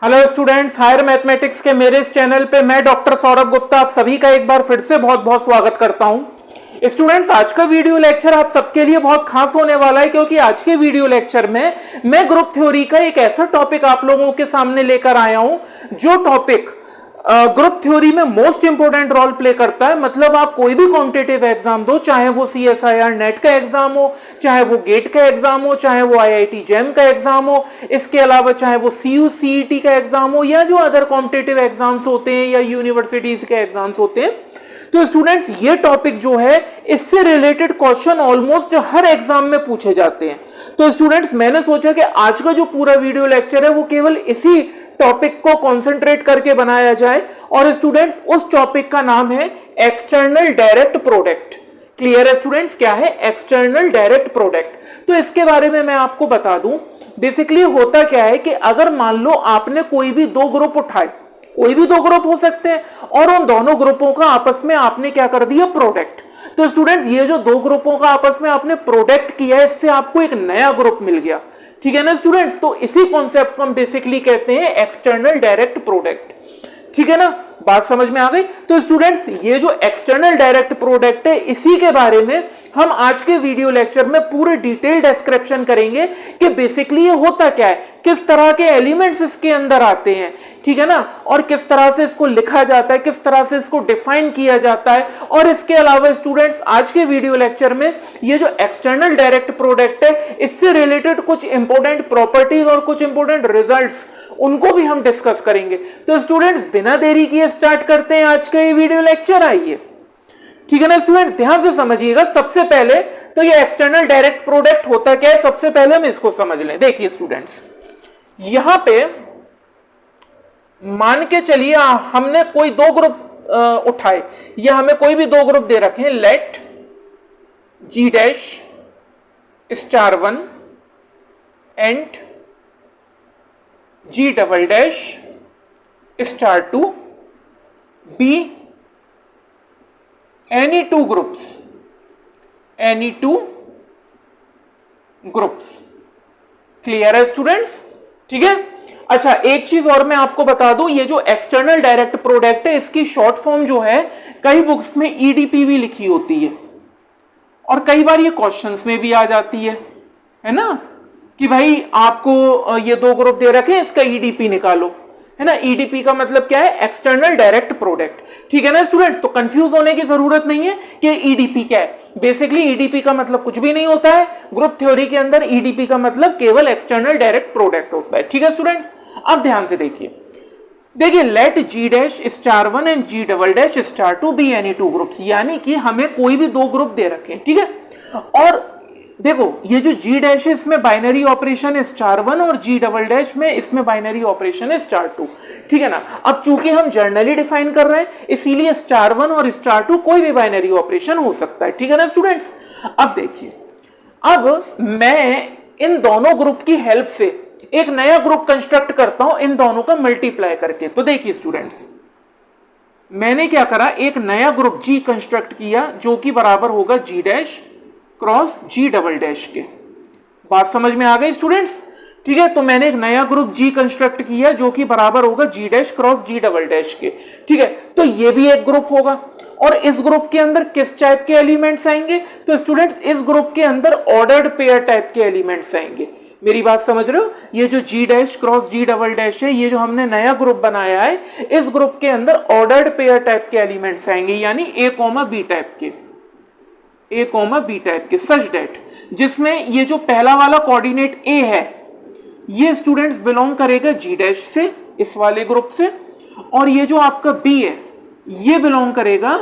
Hello students, higher mathematics के मेरे इस चैनल पे मैं डॉक्टर सौरभ गुप्ता आप सभी का एक बार फिर से बहुत बहुत स्वागत करता हूं। स्टूडेंट्स, आज का वीडियो लेक्चर आप सबके लिए बहुत खास होने वाला है क्योंकि आज के वीडियो लेक्चर में मैं ग्रुप थ्योरी का एक ऐसा टॉपिक आप लोगों के सामने लेकर आया हूं जो टॉपिक ग्रुप थ्योरी में मोस्ट इंपोर्टेंट रोल प्ले करता है। मतलब आप कोई भी कॉम्पिटिटिव एग्जाम दो, चाहे वो CSIR नेट का एग्जाम हो, चाहे वो गेट का एग्जाम हो, चाहे वो IIT जैम का एग्जाम हो, इसके अलावा चाहे वो CU CET का एग्जाम हो या जो अदर कॉम्पिटिटिव एग्जाम्स होते हैं या यूनिवर्सिटीज के एग्जाम्स होते हैं। तो स्टूडेंट्स, ये टॉपिक जो है इससे रिलेटेड क्वेश्चन ऑलमोस्ट हर एग्जाम में पूछे जाते हैं। तो स्टूडेंट्स, मैंने सोचा कि आज का जो पूरा वीडियो लेक्चर है वो केवल इसी टॉपिक को कंसंट्रेट करके बनाया जाए। और स्टूडेंट्स, उस टॉपिक का नाम है एक्सटर्नल डायरेक्ट प्रोडक्ट। क्लियर है स्टूडेंट्स, क्या है एक्सटर्नल डायरेक्ट प्रोडक्ट? तो इसके बारे में मैं आपको बता दूं। बेसिकली होता क्या है कि अगर मान लो आपने कोई भी दो ग्रुप उठाए, कोई भी दो ग्रुप हो सकते हैं, और उन दोनों ग्रुपों का आपस में आपने क्या कर दिया, प्रोडक्ट। तो स्टूडेंट्स, ये जो दो ग्रुपों का आपस में आपने प्रोडक्ट किया है, इससे आपको एक नया ग्रुप मिल गया। ठीक है ना स्टूडेंट्स? तो इसी कॉन्सेप्ट को हम बेसिकली कहते हैं एक्सटर्नल डायरेक्ट प्रोडक्ट। ठीक है ना, बात समझ में आ गई? तो स्टूडेंट्स, ये जो एक्सटर्नल डायरेक्ट प्रोडक्ट है, इसी के बारे में हम आज के वीडियो लेक्चर में पूरे डिटेल डिस्क्रिप्शन करेंगे कि बेसिकली ये होता क्या है, किस तरह के एलिमेंट्स इसके अंदर आते हैं, ठीक है ना, और किस तरह से इसको लिखा जाता है, किस तरह से इसको डिफाइन किया जाता है। और इसके अलावा स्टूडेंट्स, आज के वीडियो लेक्चर में ये जो एक्सटर्नल डायरेक्ट प्रोडक्ट है, इससे रिलेटेड कुछ इंपॉर्टेंट प्रॉपर्टीज और कुछ इंपॉर्टेंट रिजल्ट्स, उनको भी हम डिस्कस करेंगे। तो स्टूडेंट्स, बिना देरी किए स्टार्ट करते हैं आज का ये वीडियो लेक्चर। आइए, ठीक है ना स्टूडेंट्स, ध्यान से समझिएगा। सबसे पहले तो ये एक्सटर्नल डायरेक्ट प्रोडक्ट होता क्या है, सबसे पहले हम इसको समझ लें। देखिए स्टूडेंट्स, यहां पे मान के चलिए हमने कोई दो ग्रुप उठाए, या हमें कोई भी दो ग्रुप दे रखे हैं। Let G dash star 1 and G double dash star 2 be any two groups। Clear है स्टूडेंट्स? ठीक है। अच्छा, एक चीज और मैं आपको बता दूं, ये जो एक्सटर्नल डायरेक्ट प्रोडक्ट है, इसकी शॉर्ट फॉर्म जो है कई बुक्स में EDP भी लिखी होती है, और कई बार ये क्वेश्चंस में भी आ जाती है ना, कि भाई आपको ये दो ग्रुप दे रखे हैं, इसका EDP निकालो, है ना। EDP का मतलब क्या है, एक्सटर्नल डायरेक्ट प्रोडक्ट। ठीक है ना स्टूडेंट्स? तो कंफ्यूज होने की जरूरत नहीं है कि EDP क्या है। बेसिकली EDP का मतलब कुछ भी नहीं होता है। ग्रुप थ्योरी के अंदर EDP का मतलब केवल एक्सटर्नल डायरेक्ट प्रोडक्ट होता है। ठीक है स्टूडेंट्स, अब ध्यान से देखिए let G dash star 1 and G double dash star 2 be any two groups, यानी कि हमें कोई भी दो ग्रुप दे रखे हैं। ठीक है, और देखो ये जो G डैश है, इसमें बाइनरी ऑपरेशन है स्टार 1, और G डबल डैश में इसमें बाइनरी ऑपरेशन है स्टार 2। ठीक है ना। अब चूंकि हम जर्नली डिफाइन कर रहे हैं, इसीलिए स्टार 1 और स्टार 2 कोई भी बाइनरी ऑपरेशन हो सकता है। ठीक है ना स्टूडेंट्स? अब देखिए, अब मैं इन दोनों ग्रुप की हेल्प से एक नया ग्रुप कंस्ट्रक्ट करता हूं, इन दोनों का मल्टीप्लाई करके। तो देखिए स्टूडेंट्स, मैंने क्या करा, एक नया ग्रुप G कंस्ट्रक्ट किया जो कि बराबर होगा G dash cross G double dash के। बात समझ में आ गई स्टूडेंट्स? ठीक है, तो मैंने एक नया ग्रुप G कंस्ट्रक्ट किया जो कि बराबर होगा G dash cross G double dash के। ठीक है, तो ये भी एक ग्रुप होगा, और इस ग्रुप के अंदर किस टाइप के एलिमेंट्स आएंगे? तो स्टूडेंट्स, इस ग्रुप के अंदर ऑर्डर्ड पेयर टाइप के एलिमेंट्स आएंगे। मेरी बात समझ रहे हो? ये जो G dash cross G double dash है, ये जो हमने नया ग्रुप बनाया है, इस ग्रुप के अंदर ऑर्डर्ड पेयर टाइप के एलिमेंट्स आएंगे, यानी A, B टाइप के, A, B टाइप के, सच दैट जिसमें ये जो पहला वाला कोऑर्डिनेट A है, ये स्टूडेंट्स बिलोंग करेगा G डैश से, इस वाले ग्रुप से, और ये जो आपका B है, ये बिलोंग करेगा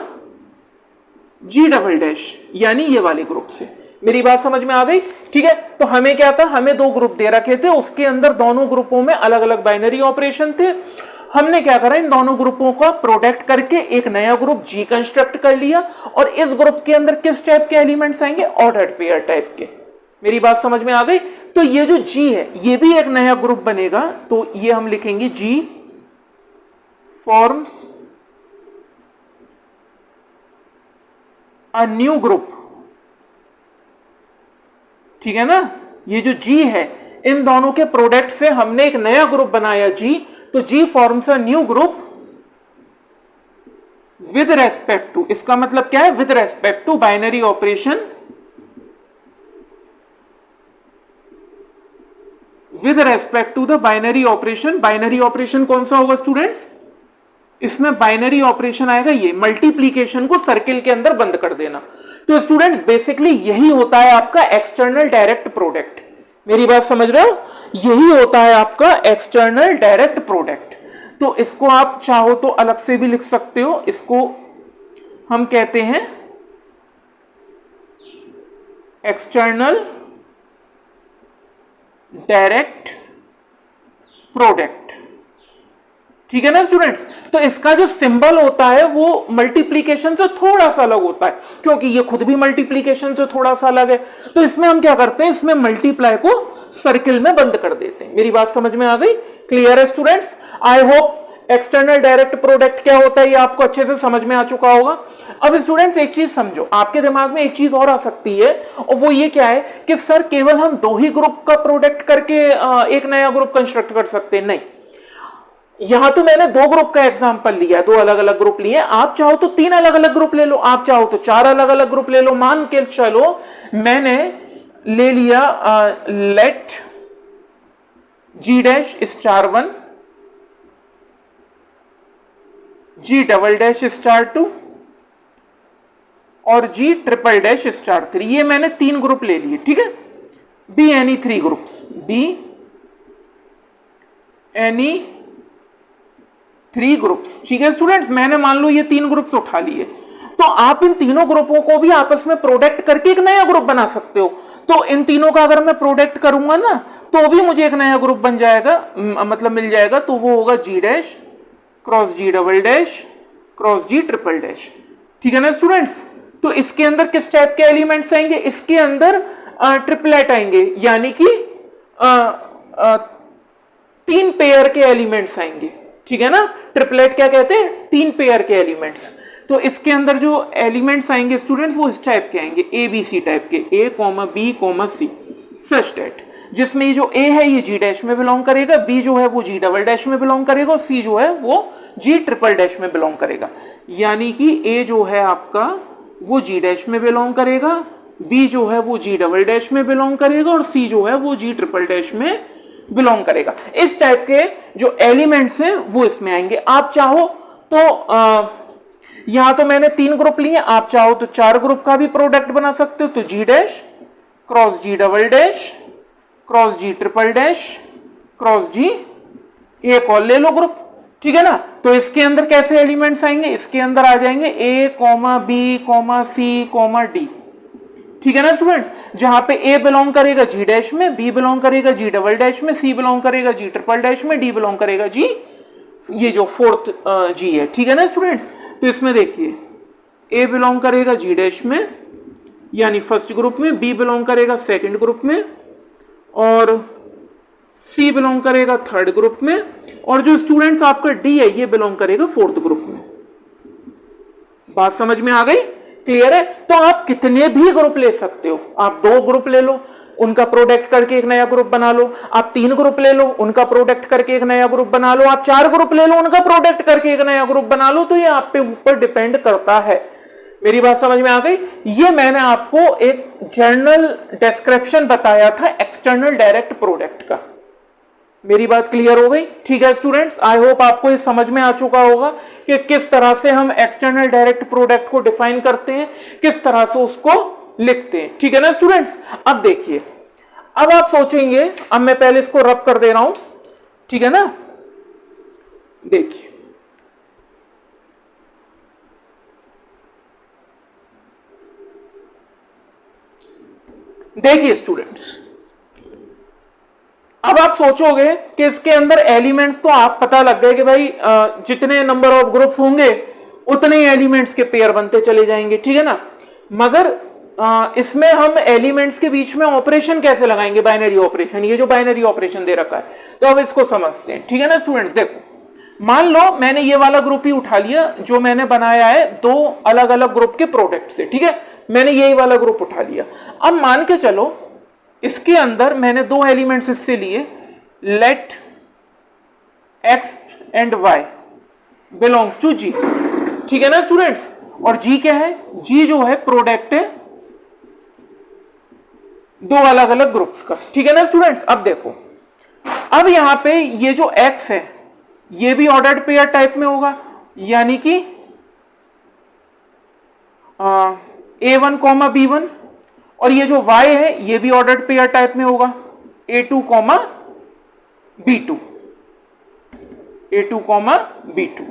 G डबल डैश, यानी ये वाले ग्रुप से। मेरी बात समझ में आ गई? ठीक है, तो हमें क्या था, हमें दो ग्रुप दे रखे थे, उसके अंदर दोनों ग्रुपों में अलग अलग बाइनरी ऑपरेशन थे। हमने क्या करा, इन दोनों ग्रुपों का प्रोडक्ट करके एक नया ग्रुप G कंस्ट्रक्ट कर लिया, और इस ग्रुप के अंदर किस टाइप के एलिमेंट्स आएंगे, ऑर्डर्ड पेयर टाइप के। मेरी बात समझ में आ गई? तो ये जो G है, ये भी एक नया ग्रुप बनेगा, तो ये हम लिखेंगे G forms a new group. ठीक है ना, ये जो G है, इन दोनों के प्रोडक्ट से हमने एक नया ग्रुप बनाया G, तो G forms a new group with respect to, इसका मतलब क्या है, with respect to binary operation, with respect to the binary operation. Binary operation कौन सा होगा स्टूडेंट्स, इसमें बाइनरी ऑपरेशन आएगा ये, मल्टीप्लीकेशन को सर्किल के अंदर बंद कर देना। तो स्टूडेंट्स बेसिकली यही होता है आपका एक्सटर्नल डायरेक्ट प्रोडक्ट। मेरी बात समझ रहे हो, यही होता है आपका एक्सटर्नल डायरेक्ट प्रोडक्ट। तो इसको आप चाहो तो अलग से भी लिख सकते हो, इसको हम कहते हैं एक्सटर्नल डायरेक्ट प्रोडक्ट, ठीक है ना स्टूडेंट्स। तो इसका जो सिंबल होता है वो मल्टीप्लीकेशन से थोड़ा सा अलग होता है, क्योंकि ये खुद भी मल्टीप्लीकेशन से थोड़ा सा अलग है। तो इसमें हम क्या करते हैं, इसमें मल्टीप्लाई को सर्किल में बंद कर देते हैं। मेरी बात समझ में आ गई, क्लियर है students. I hope external direct product क्या होता है ये आपको अच्छे से समझ में आ चुका होगा। अब स्टूडेंट्स एक चीज समझो, आपके दिमाग में एक चीज और आ सकती है, और वो ये क्या है कि सर केवल हम 2 ही ग्रुप का प्रोडक्ट करके एक नया ग्रुप कंस्ट्रक्ट कर सकते हैं। नहीं, यहां तो मैंने 2 ग्रुप का एग्जांपल लिया, 2 अलग अलग ग्रुप लिए, आप चाहो तो 3 अलग अलग ग्रुप ले लो, आप चाहो तो 4 अलग अलग ग्रुप ले लो। मान के चलो मैंने ले लिया let G dash star 1, G double dash star 2 और G ट्रिपल डैश स्टार 3, ये मैंने 3 ग्रुप ले लिए, ठीक है। Be any 3 groups, be any 3 groups, ठीक है स्टूडेंट्स। मैंने मान लो ये 3 ग्रुप्स उठा लिए, तो आप इन तीनों ग्रुपों को भी आपस में प्रोडक्ट करके एक नया ग्रुप बना सकते हो। तो इन तीनों का अगर मैं प्रोडक्ट करूंगा ना, तो भी मुझे एक नया ग्रुप बन जाएगा, मतलब मिल जाएगा। तो वो होगा G dash cross G double dash cross G triple dash, ठीक है ना स्टूडेंट्स। तो इसके अंदर किस टाइप के एलिमेंट्स आएंगे, इसके अंदर ट्रिपलेट आएंगे, यानी कि 3 पेयर के एलिमेंट्स आएंगे, ठीक है ना। ट्रिपलेट क्या कहते हैं, 3 पेयर के एलिमेंट्स। तो इसके अंदर जो एलिमेंट्स आएंगे स्टूडेंट्स वो इस टाइप के आएंगे, ए बी सी टाइप के, ए कॉमा बी कॉमा सी, सच डेट जिसमें ये जो ए है ये G डैश में बिलोंग करेगा, बी जो है वो G डबल डैश में बिलोंग करेगा, और सी जो है वो G ट्रिपल डैश में बिलोंग करेगा। यानी कि ए जो है आपका वो G डैश में बिलोंग करेगा, बी जो है वो G डबल डैश में बिलोंग करेगा, और सी जो है वो G ट्रिपल डैश में बिलोंग करेगा। इस टाइप के जो एलिमेंट्स हैं वो इसमें आएंगे। आप चाहो तो यहां तो मैंने 3 ग्रुप लिए, आप चाहो तो 4 ग्रुप का भी प्रोडक्ट बना सकते हो। तो G dash cross G double dash cross G triple dash cross G, एक और ले लो ग्रुप, ठीक है ना। तो इसके अंदर कैसे एलिमेंट्स आएंगे, इसके अंदर आ जाएंगे ए comma B comma C comma D, ठीक है ना स्टूडेंट्स। जहां पे ए बिलोंग करेगा G डैश में, बी बिलोंग करेगा G डबल डैश में, सी बिलोंग करेगा G ट्रिपल डैश में, डी बिलोंग करेगा G, ये जो 4th G है, ठीक है ना स्टूडेंट्स। तो इसमें देखिए ए बिलोंग करेगा G डैश में यानी फर्स्ट ग्रुप में, बी बिलोंग करेगा सेकंड ग्रुप में, और सी बिलोंग करेगा 3rd ग्रुप में, और जो स्टूडेंट्स आपका डी है ये बिलोंग करेगा 4th ग्रुप में। बात समझ में आ गई, क्लियर है। तो आप कितने भी ग्रुप ले सकते हो, आप 2 ग्रुप ले लो, उनका प्रोडक्ट करके एक नया ग्रुप बना लो, आप 3 ग्रुप ले लो, उनका प्रोडक्ट करके एक नया ग्रुप बना लो, आप 4 ग्रुप ले लो, उनका प्रोडक्ट करके एक नया ग्रुप बना लो। तो ये आप पे ऊपर डिपेंड करता है। मेरी बात समझ में आ गई। ये मैंने आपको एक जर्नल डिस्क्रिप्शन बताया था एक्सटर्नल डायरेक्ट प्रोडक्ट का। मेरी बात क्लियर हो गई, ठीक है स्टूडेंट्स। आई होप आपको ये समझ में आ चुका होगा कि किस तरह से हम एक्सटर्नल डायरेक्ट प्रोडक्ट को डिफाइन करते हैं, किस तरह से उसको लिखते हैं, ठीक है ना स्टूडेंट्स। अब देखिए, अब आप सोचेंगे, अब मैं पहले इसको रब कर दे रहा हूं, ठीक है ना। देखिए देखिए स्टूडेंट्स, अब आप सोचोगे कि इसके अंदर एलिमेंट्स तो आप पता लग गए कि भाई जितने नंबर ऑफ ग्रुप्स होंगे उतने ही एलिमेंट्स के पेयर बनते चले जाएंगे, ठीक है ना। मगर इसमें हम एलिमेंट्स के बीच में ऑपरेशन कैसे लगाएंगे, बाइनरी ऑपरेशन, ये जो बाइनरी ऑपरेशन दे रखा है। तो अब इसको समझते हैं, ठीक है ना स्टूडेंट्स। देखो मान लो मैंने ये वाला ग्रुप ही उठा लिया जो मैंने बनाया है 2 अलग अलग ग्रुप के प्रोडक्ट से, ठीक है। मैंने यही वाला ग्रुप उठा लिया। अब मान के चलो इसके अंदर मैंने 2 एलिमेंट्स इससे लिए, let X and Y belongs to G, ठीक है ना स्टूडेंट्स। और जी क्या है, जी जो है प्रोडक्ट है दो अलग अलग ग्रुप्स का, ठीक है ना स्टूडेंट्स। अब देखो, अब यहां पे ये जो एक्स है ये भी ऑर्डर्ड पेयर टाइप में होगा, यानी कि A1 कॉमा B1, और ये जो y है ये भी ऑर्डर्ड पेयर टाइप में होगा A2 comma B2, A2 comma B2।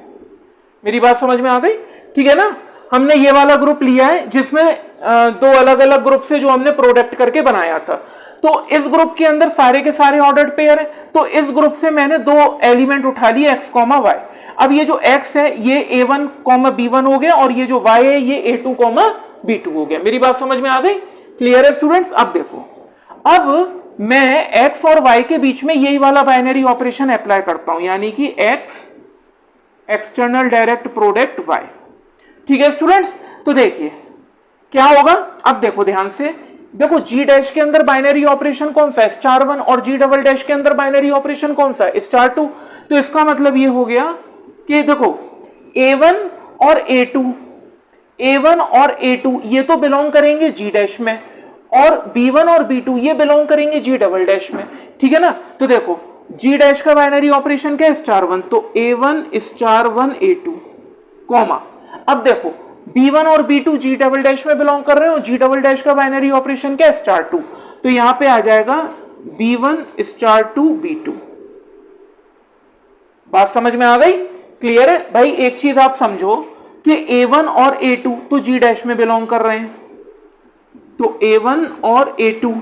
मेरी बात समझ में आ गई, ठीक है ना। हमने ये वाला ग्रुप लिया है जिसमें दो अलग अलग ग्रुप से जो हमने प्रोडक्ट करके बनाया था, तो इस ग्रुप के अंदर सारे के सारे ऑर्डर्ड पेयर है, तो इस ग्रुप से मैंने दो एलिमेंट उठा लिए x कॉमा वाई। अब ये जो x है ये A1 कॉमा B1 हो गया, और ये जो y है ये A2 कॉमा B2 हो गया। मेरी बात समझ में आ गई, क्लियर है स्टूडेंट्स। अब देखो, अब मैं x और y के बीच में यही वाला बाइनरी ऑपरेशन अप्लाई करता हूं, यानी कि x external direct product y, ठीक है स्टूडेंट्स। तो देखिए क्या होगा, अब देखो ध्यान से, देखो जी डैश के अंदर बाइनरी ऑपरेशन कौन सा है, स्टार वन, और जी डबल डैश के अंदर बाइनरी ऑपरेशन कौन सा है, स्टार टू। तो इसका मतलब ये हो गया कि देखो A1 और A2, A1 और A2 ये तो बिलोंग करेंगे जी डैश में, और B1 और B2 ये बिलोंग करेंगे जी डबल डैश में, ठीक है ना। तो देखो जी डैश का बाइनरी ऑपरेशन क्या है, स्टार वन, तो A1 star one A2 comma, अब देखो B1 और B2 जी डबल डैश में बिलोंग कर रहे हो, जी डबल डैश का बाइनरी ऑपरेशन क्या है, स्टार टू, तो यहां पे आ जाएगा B1 स्टार टू B2। बात समझ में आ गई, क्लियर है भाई। एक चीज आप समझो कि A1 और A2 तो जी डैश में बिलोंग कर रहे हैं, तो A1 और A2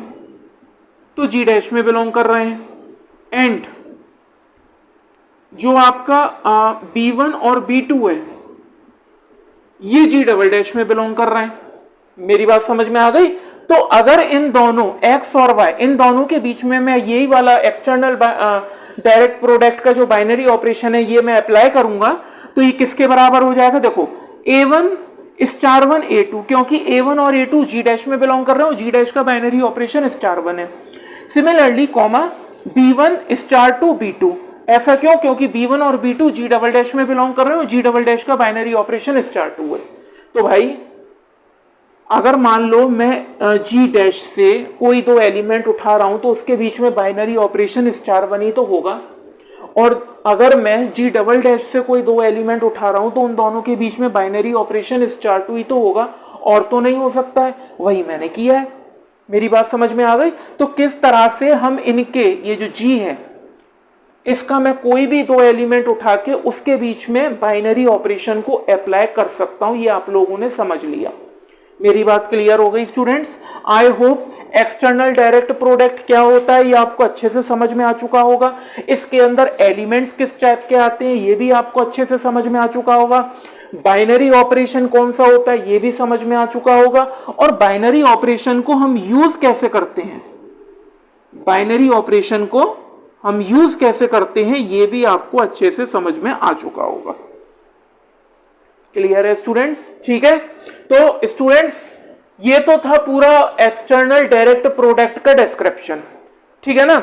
तो जी डैश में बिलोंग कर रहे हैं, एंड जो आपका B1 और B2 है ये जी डबल डैश में बिलोंग कर रहे हैं। मेरी बात समझ में आ गई। तो अगर इन दोनों x और y इन दोनों के बीच में मैं यही वाला एक्सटर्नल डायरेक्ट प्रोडक्ट का जो बाइनरी ऑपरेशन है ये मैं अप्लाई करूंगा, तो ये किसके बराबर हो जाएगा, देखो A1 स्टार वन A2, क्योंकि A1 और A2 जी डैश में बिलोंग कर रहे हो, जी डैश का बाइनरी ऑपरेशन स्टार वन है। Similarly comma B1 star two B2, ऐसा क्यों, क्योंकि B1 और B2 जी डबल डैश में बिलोंग कर रहे हो, जी डबल डैश का बाइनरी ऑपरेशन स्टार टू है। तो भाई अगर मान लो मैं जी डैश से कोई दो एलिमेंट उठा रहा हूं तो उसके बीच में बाइनरी ऑपरेशन स्टार वन ही तो होगा, और अगर मैं जी डबल डैश से कोई दो एलिमेंट उठा रहा हूं तो उन दोनों के बीच में बाइनरी ऑपरेशन स्टार टू ही तो होगा, और तो नहीं हो सकता है। वही मैंने किया है। मेरी बात समझ में आ गई। तो किस तरह से हम इनके ये जो जी है इसका मैं कोई भी दो एलिमेंट उठा के उसके बीच में बाइनरी ऑपरेशन को अप्लाई कर सकता हूं, ये आप लोगों ने समझ लिया। मेरी बात क्लियर हो गई students. I hope external direct product क्या होता है ये आपको अच्छे से समझ में आ चुका होगा। इसके अंदर एलिमेंट्स किस टाइप के आते हैं ये भी आपको अच्छे से समझ में आ चुका होगा। बाइनरी ऑपरेशन कौन सा होता है ये भी समझ में आ चुका होगा, और बाइनरी ऑपरेशन को हम यूज कैसे करते हैं, बाइनरी ऑपरेशन को हम यूज कैसे करते हैं ये भी आपको अच्छे से समझ में आ चुका होगा। क्लियर है स्टूडेंट्स, ठीक है। तो स्टूडेंट्स ये तो था पूरा एक्सटर्नल डायरेक्ट प्रोडक्ट का डिस्क्रिप्शन, ठीक है ना।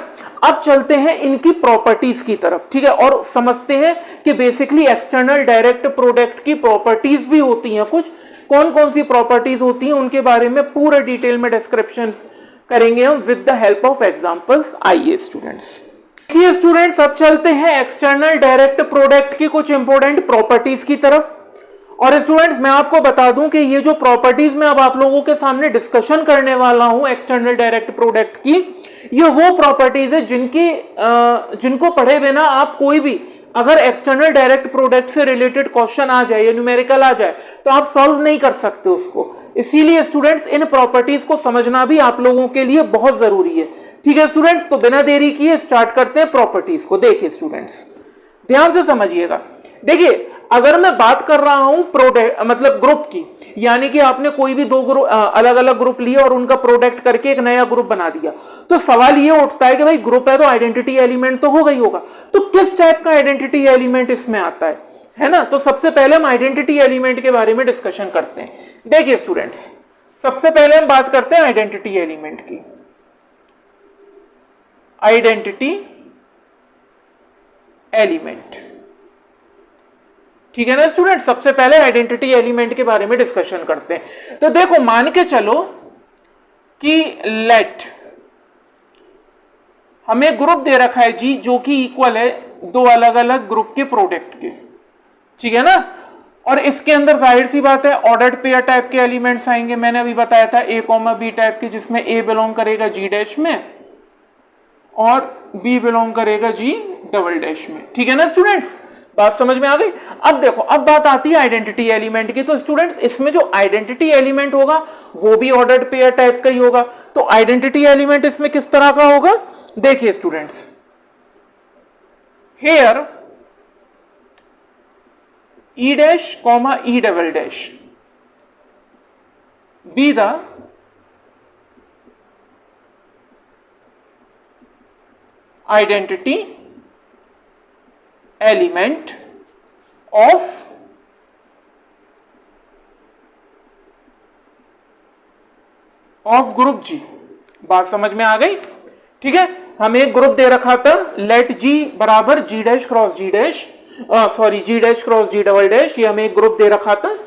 अब चलते हैं इनकी प्रॉपर्टीज की तरफ, ठीक है, और समझते हैं कि बेसिकली एक्सटर्नल डायरेक्ट प्रोडक्ट की प्रॉपर्टीज भी होती हैं कुछ, कौन कौन सी प्रॉपर्टीज होती हैं उनके बारे में पूरे डिटेल में डिस्क्रिप्शन करेंगे हम with the help of examples. आइए स्टूडेंट्स, देखिए स्टूडेंट्स अब चलते हैं एक्सटर्नल डायरेक्ट प्रोडक्ट की कुछ इंपॉर्टेंट प्रॉपर्टीज की तरफ। और स्टूडेंट्स मैं आपको बता दूं कि ये जो प्रॉपर्टीज मैं अब आप लोगों के सामने डिस्कशन करने वाला हूं एक्सटर्नल डायरेक्ट प्रोडक्ट की, ये वो प्रॉपर्टीज है जिनको पढ़े बिना आप कोई भी अगर एक्सटर्नल डायरेक्ट प्रोडक्ट से रिलेटेड क्वेश्चन आ जाए या न्यूमेरिकल आ जाए तो आप सॉल्व नहीं कर सकते उसको। इसीलिए स्टूडेंट्स इन प्रॉपर्टीज को समझना भी आप लोगों के लिए बहुत जरूरी है, ठीक है स्टूडेंट्स। तो बिना देरी किए स्टार्ट करते हैं प्रॉपर्टीज को। देखिए स्टूडेंट्स ध्यान से समझिएगा। देखिए अगर मैं बात कर रहा हूं प्रोडक्ट मतलब ग्रुप की, यानी कि आपने कोई भी दो ग्रुप अलग अलग ग्रुप लिए और उनका प्रोडक्ट करके एक नया ग्रुप बना दिया, तो सवाल ये उठता है कि भाई ग्रुप है तो आइडेंटिटी एलिमेंट तो होगा ही होगा, तो किस टाइप का आइडेंटिटी एलिमेंट इसमें आता है ना। तो सबसे पहले हम आइडेंटिटी एलिमेंट के बारे में डिस्कशन करते हैं। देखिए स्टूडेंट्स सबसे पहले हम बात करते हैं आइडेंटिटी एलिमेंट की। Identity element. ठीक है ना स्टूडेंट, सबसे पहले आइडेंटिटी एलिमेंट के बारे में डिस्कशन करते हैं। तो देखो मान के चलो कि लेट हमें ग्रुप दे रखा है जी जो कि इक्वल है दो अलग अलग ग्रुप के प्रोडक्ट के, ठीक है ना। और इसके अंदर जाहिर सी बात है ऑर्डर्ड पेयर टाइप के एलिमेंट्स आएंगे। मैंने अभी बताया था ए कॉमा बी टाइप के, जिसमें ए बिलोंग करेगा जी डैश में और बी बिलोंग करेगा जी डबल डैश में। ठीक है ना स्टूडेंट्स, बात समझ में आ गई। अब देखो अब बात आती है आइडेंटिटी एलिमेंट की। तो स्टूडेंट्स इसमें जो आइडेंटिटी एलिमेंट होगा वो भी ऑर्डर्ड पेयर टाइप का ही होगा। तो आइडेंटिटी एलिमेंट इसमें किस तरह का होगा, देखिए students, here E dash comma E double dash be the identity element of group G. बात समझ में आ गई। ठीक है, हमें एक ग्रुप दे रखा था लेट जी बराबर जी डैश क्रॉस जी डैश, सॉरी जी dash cross G double dash, ये हमें एक ग्रुप दे रखा था।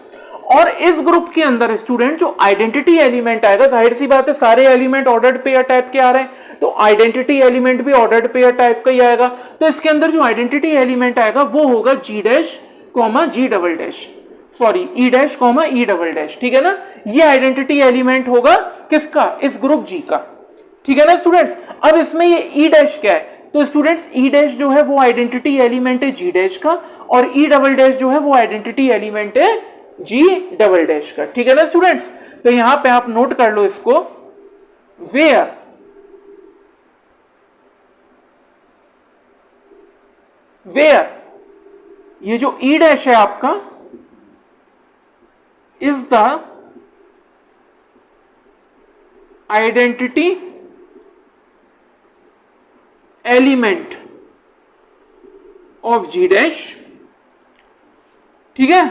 और इस ग्रुप के अंदर स्टूडेंट जो आइडेंटिटी एलिमेंट आएगा, जाहिर सी बात है सारे एलिमेंट ऑर्डर्ड पेयर टाइप के आ रहे हैं, तो आइडेंटिटी एलिमेंट भी ऑर्डर्ड पेयर टाइप का ही आएगा। तो इसके अंदर जो आइडेंटिटी एलिमेंट आएगा वो होगा G dash comma G double dash, sorry E dash comma E double dash. ठीक है ना, ये आइडेंटिटी एलिमेंट होगा किसका, इस ग्रुप जी का। ठीक है ना स्टूडेंट्स। अब इसमें ये ई डैश क्या है, तो स्टूडेंट्स ई डैश जो है वो आइडेंटिटी एलिमेंट है जी डैश का, और ई डबल डैश जो है वो आइडेंटिटी एलिमेंट है जी डबल डैश का। ठीक है ना स्टूडेंट्स, तो यहां पे आप नोट कर लो इसको, वेयर वेयर ये जो ई डैश है आपका is the identity element of G dash, ठीक है,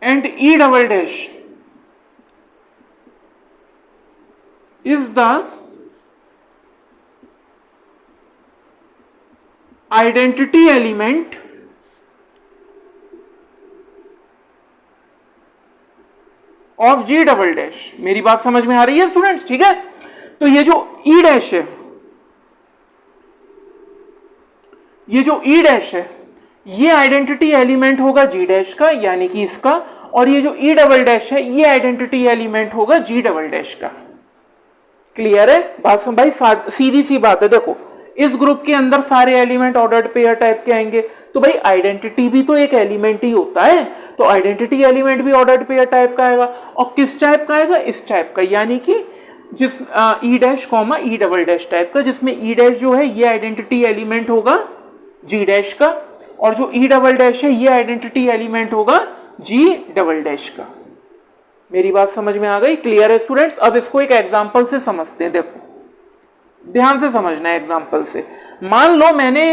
and E double dash is the identity element of G double dash। मेरी बात समझ में आ रही है स्टूडेंट्स। ठीक है, तो ये जो E डैश है, ये जो E डैश है ये आइडेंटिटी एलिमेंट होगा जी डैश का, यानी कि इसका, और ये जो ई डबल डैश है ये आइडेंटिटी एलिमेंट होगा जी डबल डैश का। क्लियर है बात भाई, सीधी सी बात है। देखो इस ग्रुप के अंदर सारे एलिमेंट ऑर्डर्ड पेयर टाइप के आएंगे, तो भाई आइडेंटिटी भी तो एक एलिमेंट ही होता है, तो आइडेंटिटी एलिमेंट भी ऑर्डर्ड पेयर टाइप का आएगा। और किस टाइप का आएगा, इस टाइप का, यानी कि जिस ई dash comma E double dash type का, जिसमें ई डैश जो है ये आइडेंटिटी एलिमेंट होगा जी डैश का, और जो ई डबल डैश है ये आइडेंटिटी एलिमेंट होगा जी डबल डैश का। मेरी बात समझ में आ गई, क्लियर है स्टूडेंट्स। अब इसको एक एग्जांपल से समझते हैं। देखो ध्यान से समझना है एग्जांपल से। मान लो मैंने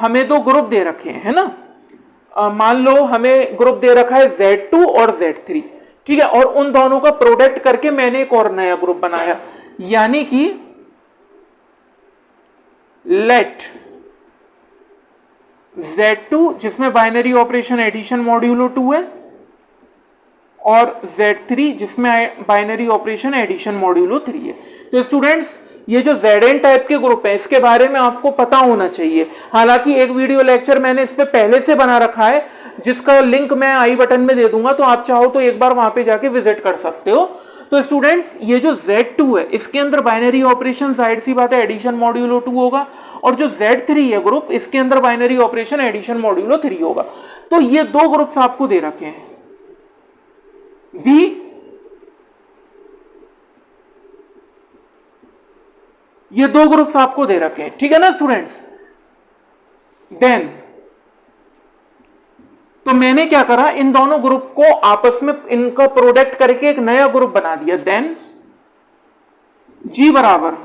हमें दो ग्रुप दे रखे हैं, है ना। मान लो हमें ग्रुप दे रखा है Z2 और Z3, ठीक है, और उन दोनों का प्रोडक्ट करके मैंने एक और नया ग्रुप बनाया, यानी कि लेट Z2 जिसमें बाइनरी ऑपरेशन एडिशन मॉड्यूलो 2 है, और Z3 जिसमें बाइनरी ऑपरेशन एडिशन मॉड्यूलो 3 है। तो स्टूडेंट्स ये जो Zn टाइप के ग्रुप है इसके बारे में आपको पता होना चाहिए। हालांकि एक वीडियो लेक्चर मैंने इस पे पहले से बना रखा है, जिसका लिंक मैं आई बटन में दे दूंगा, तो आप चाहो तो एक बार वहां पे जाके विजिट कर सकते हो। तो स्टूडेंट्स ये जो Z2 है इसके अंदर बाइनरी ऑपरेशन जाहिर सी बात है एडिशन मॉड्यूलो 2 होगा, और जो Z3 है ग्रुप इसके अंदर बाइनरी ऑपरेशन एडिशन मॉड्यूलो 3 होगा। तो ये दो ग्रुप्स आपको दे रखे हैं, बी ये दो ग्रुप्स आपको दे रखे हैं, ठीक है ना स्टूडेंट्स। देन तो मैंने क्या करा, इन दोनों ग्रुप को आपस में इनका प्रोडक्ट करके एक नया ग्रुप बना दिया। देन G बराबर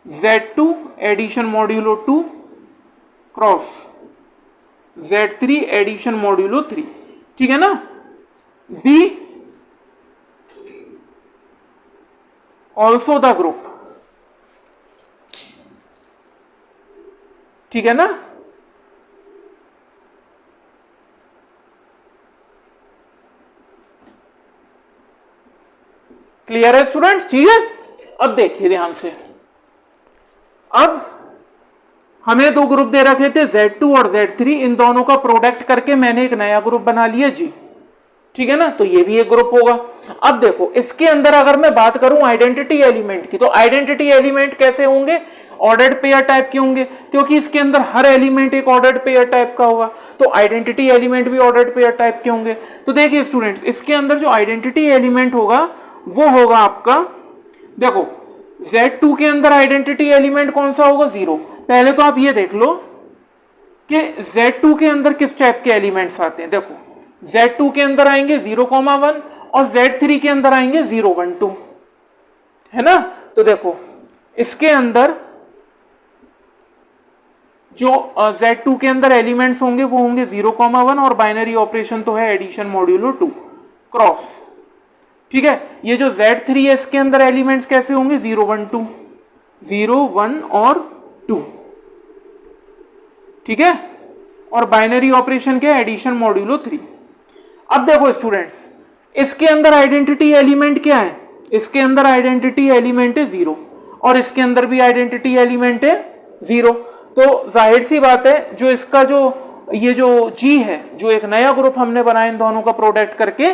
Z2 addition modulo 2 cross Z3 addition modulo 3, ठीक है ना। B ऑल्सो द ग्रुप ठीक है ना। क्लियर है स्टूडेंट्स, ठीक है। अब देखिए ध्यान से, अब हमें दो ग्रुप दे रखे थे Z2 और Z3, इन दोनों का प्रोडक्ट करके मैंने एक नया ग्रुप बना लिया जी, ठीक है ना। तो ये भी एक ग्रुप होगा। अब देखो इसके अंदर अगर मैं बात करूं आइडेंटिटी एलिमेंट की, तो आइडेंटिटी एलिमेंट कैसे होंगे, ऑर्डर्ड पेयर टाइप के होंगे, क्योंकि इसके अंदर हर एलिमेंट एक ऑर्डर्ड पेयर टाइप का होगा, तो आइडेंटिटी एलिमेंट भी ऑर्डर्ड पेयर टाइप के होंगे। तो देखिए स्टूडेंट्स, इसके अंदर जो आइडेंटिटी एलिमेंट होगा वो होगा आपका, देखो Z2 के अंदर आइडेंटिटी एलिमेंट कौन सा होगा, 0। पहले तो आप ये देख लो कि Z2 के अंदर किस टाइप के एलिमेंट्स आते हैं। देखो Z2 के अंदर आएंगे 0,1 और Z3 के अंदर आएंगे 0, 1, 2, है ना। तो देखो इसके अंदर जो Z2 के अंदर एलिमेंट्स होंगे वो होंगे 0,1 और बाइनरी ऑपरेशन तो है एडिशन मॉड्यूलो 2 क्रॉस, ठीक है। ये जो Z3 है इसके अंदर एलिमेंट्स कैसे होंगे, 0, 1, 2, 0, 1 और 2, ठीक है। और बाइनरी ऑपरेशन क्या है, एडिशन मॉड्यूलो 3। अब देखो स्टूडेंट्स, इसके अंदर आइडेंटिटी एलिमेंट क्या है, इसके अंदर आइडेंटिटी एलिमेंट है 0 और इसके अंदर भी आइडेंटिटी एलिमेंट है 0। तो जाहिर सी बात है जो इसका जो ये जो G है, जो एक नया ग्रुप हमने बनाया इन दोनों का प्रोडक्ट करके,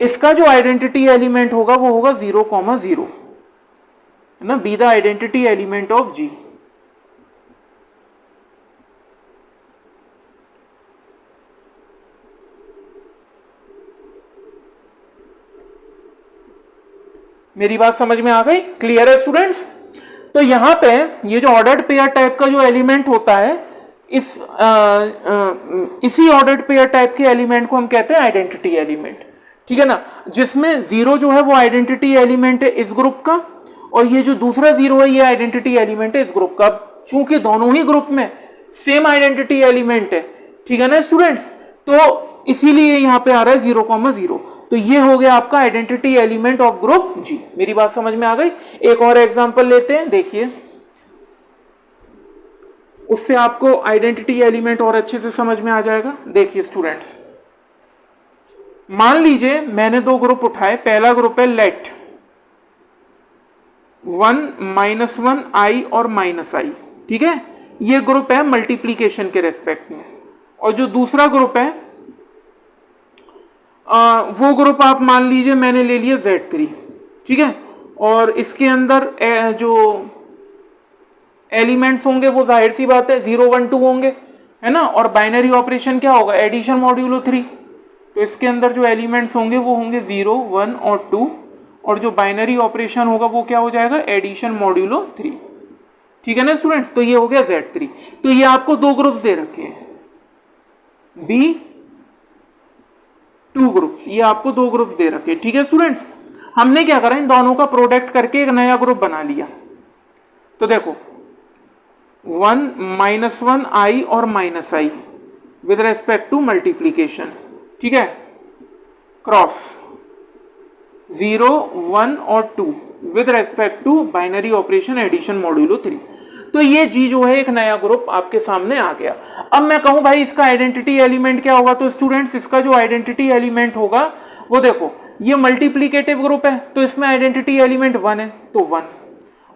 इसका जो आइडेंटिटी एलिमेंट होगा वो होगा 0,0, है ना, be the identity element of G। मेरी बात समझ में आ गई, क्लियर है स्टूडेंट्स। तो यहां पे ये जो ऑर्डर्ड पेयर टाइप का जो एलिमेंट होता है, इसी ऑर्डर्ड पेयर टाइप के एलिमेंट को हम कहते हैं आइडेंटिटी एलिमेंट, ठीक है ना। जिसमें 0 जो है वो आइडेंटिटी एलिमेंट है इस ग्रुप का, और ये जो दूसरा 0 है ये आइडेंटिटी एलिमेंट है इस ग्रुप का। चूंकि दोनों ही ग्रुप में सेम आइडेंटिटी एलिमेंट है, ठीक है ना स्टूडेंट्स, तो इसीलिए यहां पे आ रहा है 0,0। तो ये हो गया आपका identity element of group G। मेरी बात समझ में आ गई। एक और एग्जांपल लेते हैं, देखिए उससे आपको आइडेंटिटी एलिमेंट और अच्छे से समझ में आ जाएगा। देखिए स्टूडेंट्स, मान लीजिए मैंने दो ग्रुप उठाए, पहला ग्रुप है लेट 1, -1 i और -i, ठीक है। ये ग्रुप है मल्टीप्लीकेशन के रेस्पेक्ट में। और जो दूसरा ग्रुप है वो ग्रुप आप मान लीजिए मैंने ले लिया Z3, ठीक है। और इसके अंदर जो एलिमेंट्स होंगे वो जाहिर सी बात है 0, 1, 2 होंगे, है ना। और बाइनरी ऑपरेशन क्या होगा, एडिशन मॉड्यूलो 3। तो इसके अंदर जो एलिमेंट्स होंगे वो होंगे 0, 1 और 2, और जो बाइनरी ऑपरेशन होगा वो क्या हो जाएगा, एडिशन मॉड्यूलो 3, ठीक है ना स्टूडेंट्स। तो ये हो गया Z3। तो ये आपको दो ग्रुप्स दे रखे हैं, B2 ग्रुप्स, ये आपको दो ग्रुप्स दे रखे हैं, ठीक है स्टूडेंट्स। हमने क्या करा, इन दोनों का प्रोडक्ट करके एक नया ग्रुप बना लिया। तो देखो 1, -1 i और -i with respect to multiplication, ठीक है, क्रॉस 0, 1 और 2 with respect to binary operation addition modulo 3। तो ये G जो है एक नया ग्रुप आपके सामने आ गया। अब मैं कहूं भाई इसका आइडेंटिटी एलिमेंट क्या होगा, तो स्टूडेंट्स इसका जो आइडेंटिटी एलिमेंट होगा वो देखो, ये मल्टीप्लीकेटिव ग्रुप है तो इसमें आइडेंटिटी एलिमेंट 1 है तो 1,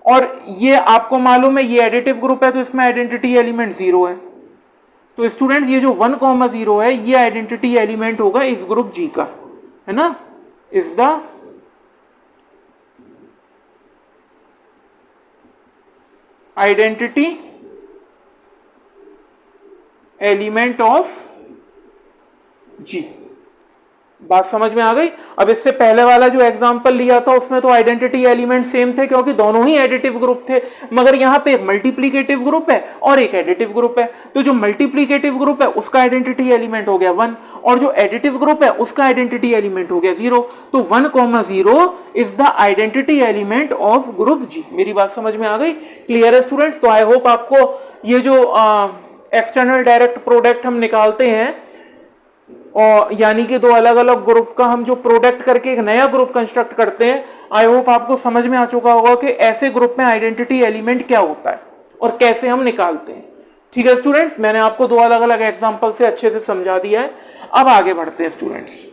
और ये आपको मालूम है ये एडिटिव ग्रुप है तो इसमें आइडेंटिटी एलिमेंट 0 है। तो स्टूडेंट्स ये जो 1,0 है ये आइडेंटिटी एलिमेंट होगा इस ग्रुप G का, है ना, is the identity element of G। बात समझ में आ गई। अब इससे पहले वाला जो एग्जांपल लिया था उसमें तो आइडेंटिटी एलिमेंट सेम थे क्योंकि दोनों ही एडिटिव ग्रुप थे, मगर यहां पे एक मल्टीप्लीकेटिव ग्रुप है और एक एडिटिव ग्रुप है। तो जो मल्टीप्लीकेटिव ग्रुप है उसका आइडेंटिटी एलिमेंट हो गया 1 और जो एडिटिव ग्रुप है उसका आइडेंटिटी एलिमेंट हो गया 0। तो 1,0 is the identity element of group G। मेरी बात समझ में आ गई, क्लियर है स्टूडेंट्स। तो आई होप आपको ये जो एक्सटर्नल डायरेक्ट प्रोडक्ट हम निकालते हैं, और यानी कि दो अलग अलग ग्रुप का हम जो प्रोडक्ट करके एक नया ग्रुप कंस्ट्रक्ट करते हैं, आई होप आपको समझ में आ चुका होगा कि ऐसे ग्रुप में आइडेंटिटी एलिमेंट क्या होता है और कैसे हम निकालते हैं, ठीक है स्टूडेंट्स, मैंने आपको दो अलग अलग एग्जांपल से अच्छे से समझा दिया है। अब आगे बढ़ते हैं स्टूडेंट्स,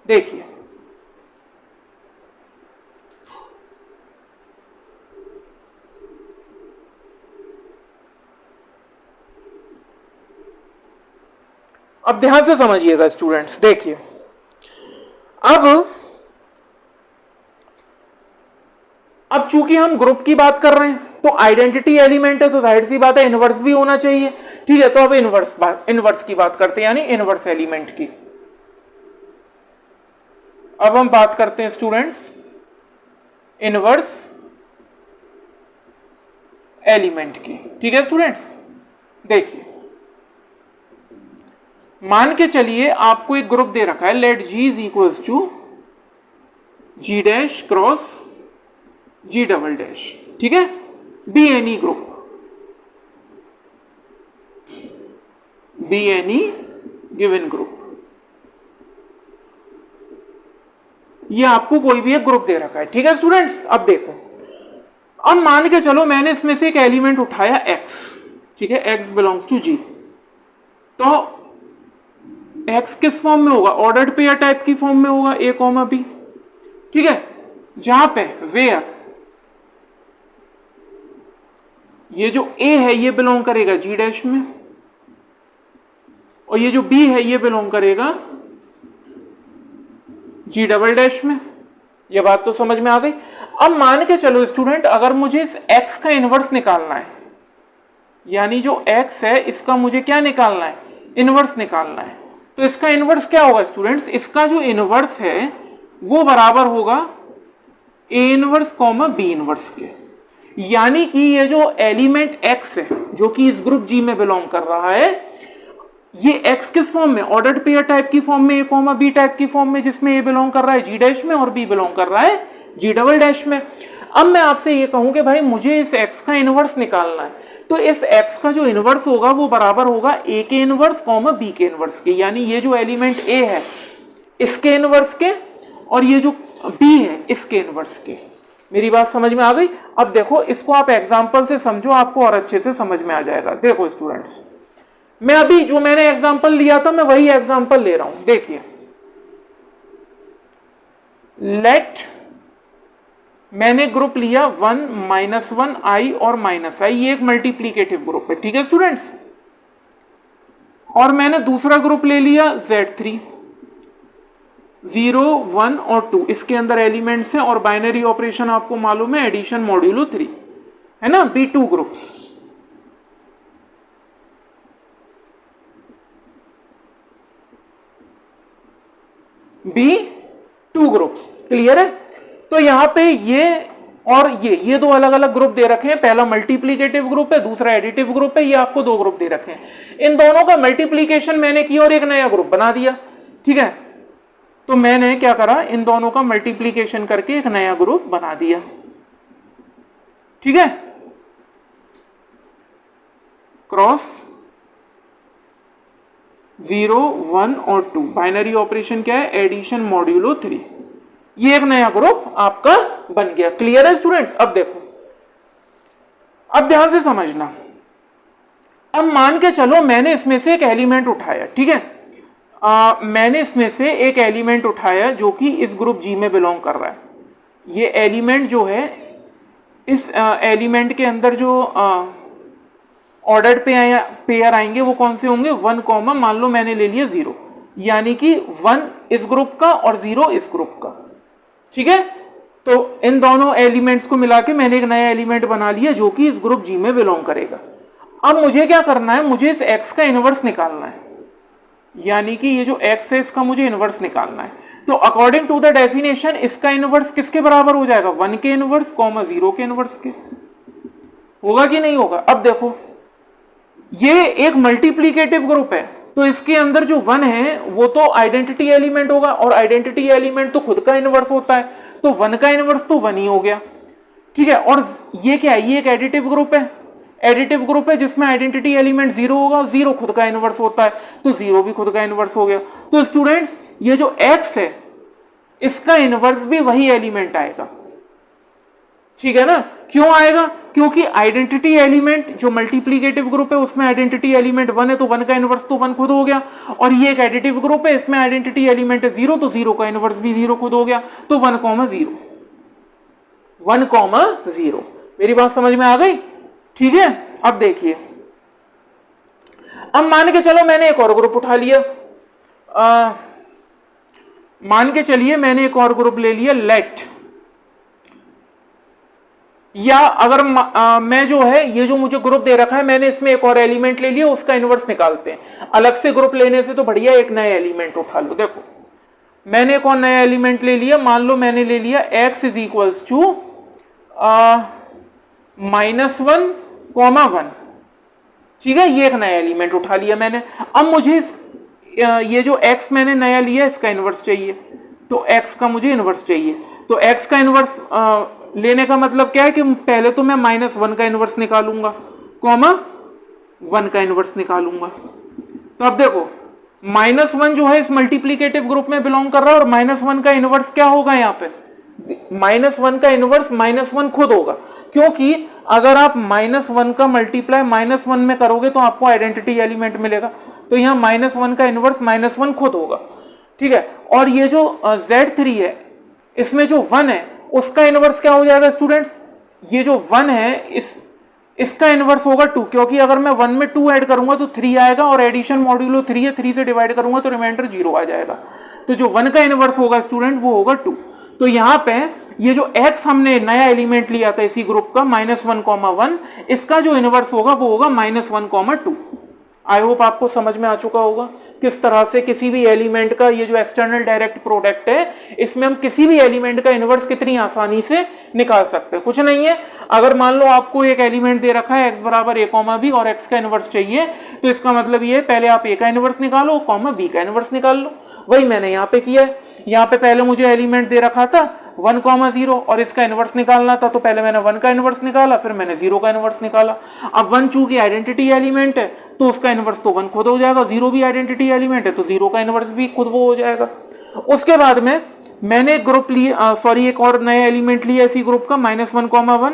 देखिए अब ध्यान से समझिएगा स्टूडेंट्स। देखिए अब चूंकि हम ग्रुप की बात कर रहे हैं तो आइडेंटिटी एलिमेंट है तो जाहिर सी बात है इनवर्स भी होना चाहिए। ठीक है, तो अब इनवर्स की बात करते हैं, यानी इनवर्स एलिमेंट की। अब हम बात करते हैं स्टूडेंट्स इनवर्स एलिमेंट की। ठीक है स्टूडेंट्स, देखिए मान के चलिए आपको एक ग्रुप दे रखा है, let G is equals to G dash cross G double dash. ठीक है, be any group, be any given group, ये आपको कोई भी एक ग्रुप दे रखा है। ठीक है स्टूडेंट्स, अब देखो, अब मान के चलो मैंने इसमें से एक एलिमेंट उठाया x। ठीक है, x बिलोंग्स टू g, तो x किस फॉर्म में होगा, ऑर्डर्ड पेयर टाइप की फॉर्म में होगा, a कॉमा b। ठीक है, जहां पे वेयर ये जो a है ये बिलोंग करेगा g डैश में, और ये जो b है ये बिलोंग करेगा g डबल डैश में। ये बात तो समझ में आ गई। अब मान के चलो स्टूडेंट, अगर मुझे इस x का इनवर्स निकालना है, यानी जो x है इसका मुझे क्या निकालना है, इनवर्स निकालना है, तो इसका इनवर्स क्या होगा स्टूडेंट्स, इसका जो इनवर्स है वो बराबर होगा a inverse comma b inverse के। यानी कि ये जो एलिमेंट x है जो कि इस ग्रुप G में बिलोंग कर रहा है, ये x किस फॉर्म में, ऑर्डर्ड पेयर टाइप की फॉर्म में, a कॉमा b टाइप की फॉर्म में, जिसमें a बिलोंग कर रहा है g डैश में और b बिलोंग कर रहा है g डबल डैश में। अब मैं आपसे ये कहूं कि भाई मुझे इस x का इनवर्स निकालना है, तो इस x का जो इनवर्स होगा वो बराबर होगा a के इनवर्स कॉमा b के इनवर्स के। यानी ये जो एलिमेंट a है इसके इनवर्स के, और ये जो b है इसके इनवर्स के। मेरी बात समझ में आ गई। अब देखो इसको आप एग्जांपल से समझो, आपको और अच्छे से समझ में आ जाएगा। देखो स्टूडेंट्स, मैं अभी जो मैंने एग्जांपल लिया था मैं वही एग्जांपल ले रहा हूं। देखिए, लेट मैंने ग्रुप लिया 1 -1 i और -i, ये एक मल्टीप्लीकेटिव ग्रुप है। ठीक है स्टूडेंट्स, और मैंने दूसरा ग्रुप ले लिया Z3, 0 1 और 2, इसके अंदर एलिमेंट्स हैं और बाइनरी ऑपरेशन आपको मालूम है, एडिशन मॉड्यूलो 3 है ना, B2 groups. B2 groups, clear है। तो यहां पे ये और ये दो अलग अलग ग्रुप दे रखे हैं, पहला मल्टीप्लीकेटिव ग्रुप है, दूसरा एडिटिव ग्रुप है। ये आपको दो ग्रुप दे रखे हैं, इन दोनों का मल्टीप्लीकेशन मैंने किया और एक नया ग्रुप बना दिया। ठीक है, तो मैंने क्या करा, इन दोनों का मल्टीप्लीकेशन करके एक नया ग्रुप बना दिया। ठीक है, क्रॉस 0 1 और 2, बाइनरी ऑपरेशन क्या है, एडिशन मॉड्यूलो 3, ये एक नया ग्रुप आपका बन गया। क्लियर है स्टूडेंट्स। अब देखो, अब ध्यान से समझना। अब मान के चलो मैंने इसमें से एक एलिमेंट उठाया। ठीक है, मैंने इसमें से एक एलिमेंट उठाया जो कि इस ग्रुप G में बिलोंग कर रहा है। ये एलिमेंट जो है, इस एलिमेंट के अंदर जो ऑर्डर्ड पेयर आएंगे वो कौन से होंगे, 1 कॉमा मान लो मैंने ले लिया 0, यानी कि 1 इस ग्रुप का और 0 इस ग्रुप का। ठीक है, तो इन दोनों एलिमेंट्स को मिला के मैंने एक नया एलिमेंट बना लिया जो कि इस ग्रुप G में बिलोंग करेगा। अब मुझे क्या करना है, मुझे इस x का इनवर्स निकालना है, यानी कि ये जो x है इसका मुझे इनवर्स निकालना है। तो अकॉर्डिंग टू द डेफिनेशन इसका इनवर्स किसके बराबर हो जाएगा, 1 के इनवर्स कॉमा 0 के इनवर्स के। होगा कि नहीं होगा। अब देखो, ये एक मल्टीप्लीकेटिव ग्रुप है, तो इसके अंदर जो 1 है वो तो आइडेंटिटी एलिमेंट होगा, और आइडेंटिटी एलिमेंट तो खुद का इनवर्स होता है, तो 1 का इनवर्स तो 1 ही हो गया। ठीक है, और ये क्या है, ये एक एडिटिव ग्रुप है, एडिटिव ग्रुप है जिसमें आइडेंटिटी एलिमेंट 0 होगा, 0 खुद का इनवर्स होता है, तो 0 भी खुद का इनवर्स हो गया। तो स्टूडेंट्स, ये जो x है इसका इनवर्स भी वही एलिमेंट आएगा। ठीक है ना, क्यों आएगा, क्योंकि आइडेंटिटी एलिमेंट जो मल्टीप्लीकेटिव ग्रुप है उसमें आइडेंटिटी एलिमेंट 1 है, तो 1 का इनवर्स तो 1 खुद हो गया, और ये एक एडिटिव ग्रुप है, इसमें आइडेंटिटी एलिमेंट है 0, तो 0 का इनवर्स भी 0 खुद हो गया, तो 1, 0 1, 0। मेरी बात समझ में आ गई? ठीक है, अब देखिए, अब मान के चलो मैंने एक और ग्रुप उठा लिया, मान के चलिए मैंने एक और ग्रुप ले लिया लेट, या अगर मैं जो है ये जो मुझे ग्रुप दे रखा है मैंने इसमें एक और एलिमेंट ले लिया, उसका इनवर्स निकालते हैं। अलग से ग्रुप लेने से तो बढ़िया एक नया एलिमेंट उठा लो। देखो मैंने एक और नया एलिमेंट ले लिया, मान लो मैंने ले लिया x इज इक्वल्स टू -1, 1, ठीक है, ये एक नया एलिमेंट उठा लिया मैंने। अब मुझे ये जो x मैंने नया लिया इसका इनवर्स चाहिए, तो x का मुझे इनवर्स चाहिए, तो x का इनवर्स लेने का मतलब क्या है कि पहले तो मैं -1 का इनवर्स निकालूंगा, कॉमा 1 का इनवर्स निकालूंगा। तो अब देखो -1 जो है इस मल्टीप्लीकेटिव ग्रुप में बिलोंग कर रहा है, और -1 का इनवर्स क्या होगा यहाँ पे, -1 का इनवर्स -1 खुद होगा, क्योंकि अगर आप -1 का मल्टीप्लाई -1 में करोगे तो आपको आइडेंटिटी एलिमेंट मिलेगा, तो यहाँ -1 का इनवर्स -1 खुद होगा, ठीक है। और ये जो Z3 है इसमें जो 1 है उसका इनवर्स क्या हो जाएगा स्टूडेंट्स, ये जो 1 है इसका इनवर्स होगा 2, क्योंकि अगर मैं 1 में 2 ऐड करूंगा तो 3 आएगा, और एडिशन मॉड्यूलो 3 है, 3 से डिवाइड करूंगा तो रिमाइंडर 0 आ जाएगा, तो जो 1 का इनवर्स होगा स्टूडेंट वो होगा 2। तो यहाँ पे ये जो x हमने नया एलिमेंट लिया था इसी ग्रुप का -1, 1, इसका जो इनवर्स होगा वो होगा -1, 2। आई होप आपको समझ में आ चुका होगा किस तरह से किसी भी एलिमेंट का ये जो एक्सटर्नल डायरेक्ट प्रोडक्ट है इसमें हम किसी भी एलिमेंट का इनवर्स कितनी आसानी से निकाल सकते हैं। कुछ नहीं है, अगर मान लो आपको एक एलिमेंट दे रखा है x बराबर a, b और x का इनवर्स चाहिए, तो इसका मतलब ये है पहले आप a का इनवर्स निकालो, b का इनवर्स निकाल लो। वही मैंने यहाँ पे किया है, यहाँ पे पहले मुझे एलिमेंट दे रखा था 1, 0 और इसका इनवर्स निकालना था, तो पहले मैंने 1 का इनवर्स निकाला, फिर मैंने 0 का इनवर्स निकाला। अब 1 चूंकि आइडेंटिटी एलिमेंट है तो उसका इनवर्स तो 1 खुद हो जाएगा, 0 भी आइडेंटिटी एलिमेंट है तो 0 का इनवर्स भी खुद वो हो जाएगा। उसके बाद में मैंने ग्रुप लिया, एक और नया एलिमेंट लिया इसी ग्रुप का -1, 1,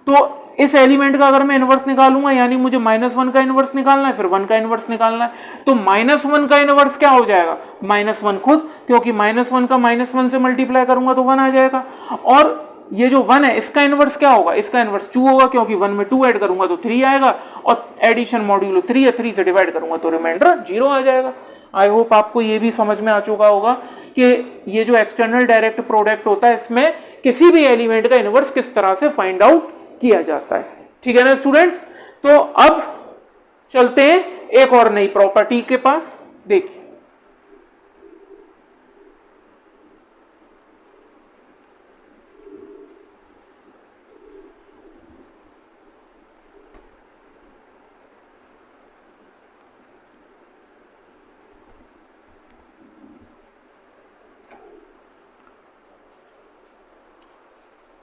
तो इस एलिमेंट का अगर मैं इनवर्स निकालूंगा, यानी मुझे -1 का इनवर्स निकालना है, फिर 1 का इनवर्स निकालना है, तो -1 का इनवर्स क्या हो जाएगा, -1 खुद, क्योंकि -1 का -1 से मल्टीप्लाई करूंगा तो 1 आ जाएगा। और ये जो 1 है इसका इनवर्स क्या होगा, इसका इनवर्स 2 होगा, क्योंकि 1 में 2 ऐड करूंगा तो 3 आएगा, और एडिशन मॉड्यूलो 3 है, 3 से डिवाइड करूंगा तो रिमाइंडर 0 आ जाएगा। आई होप आपको ये भी समझ में आ चुका होगा कि ये जो एक्सटर्नल डायरेक्ट प्रोडक्ट होता है इसमें किसी भी एलिमेंट का इनवर्स किस तरह से फाइंड आउट किया जाता है। ठीक है ना स्टूडेंट्स, तो अब चलते हैं एक और नई प्रॉपर्टी के पास। देखिए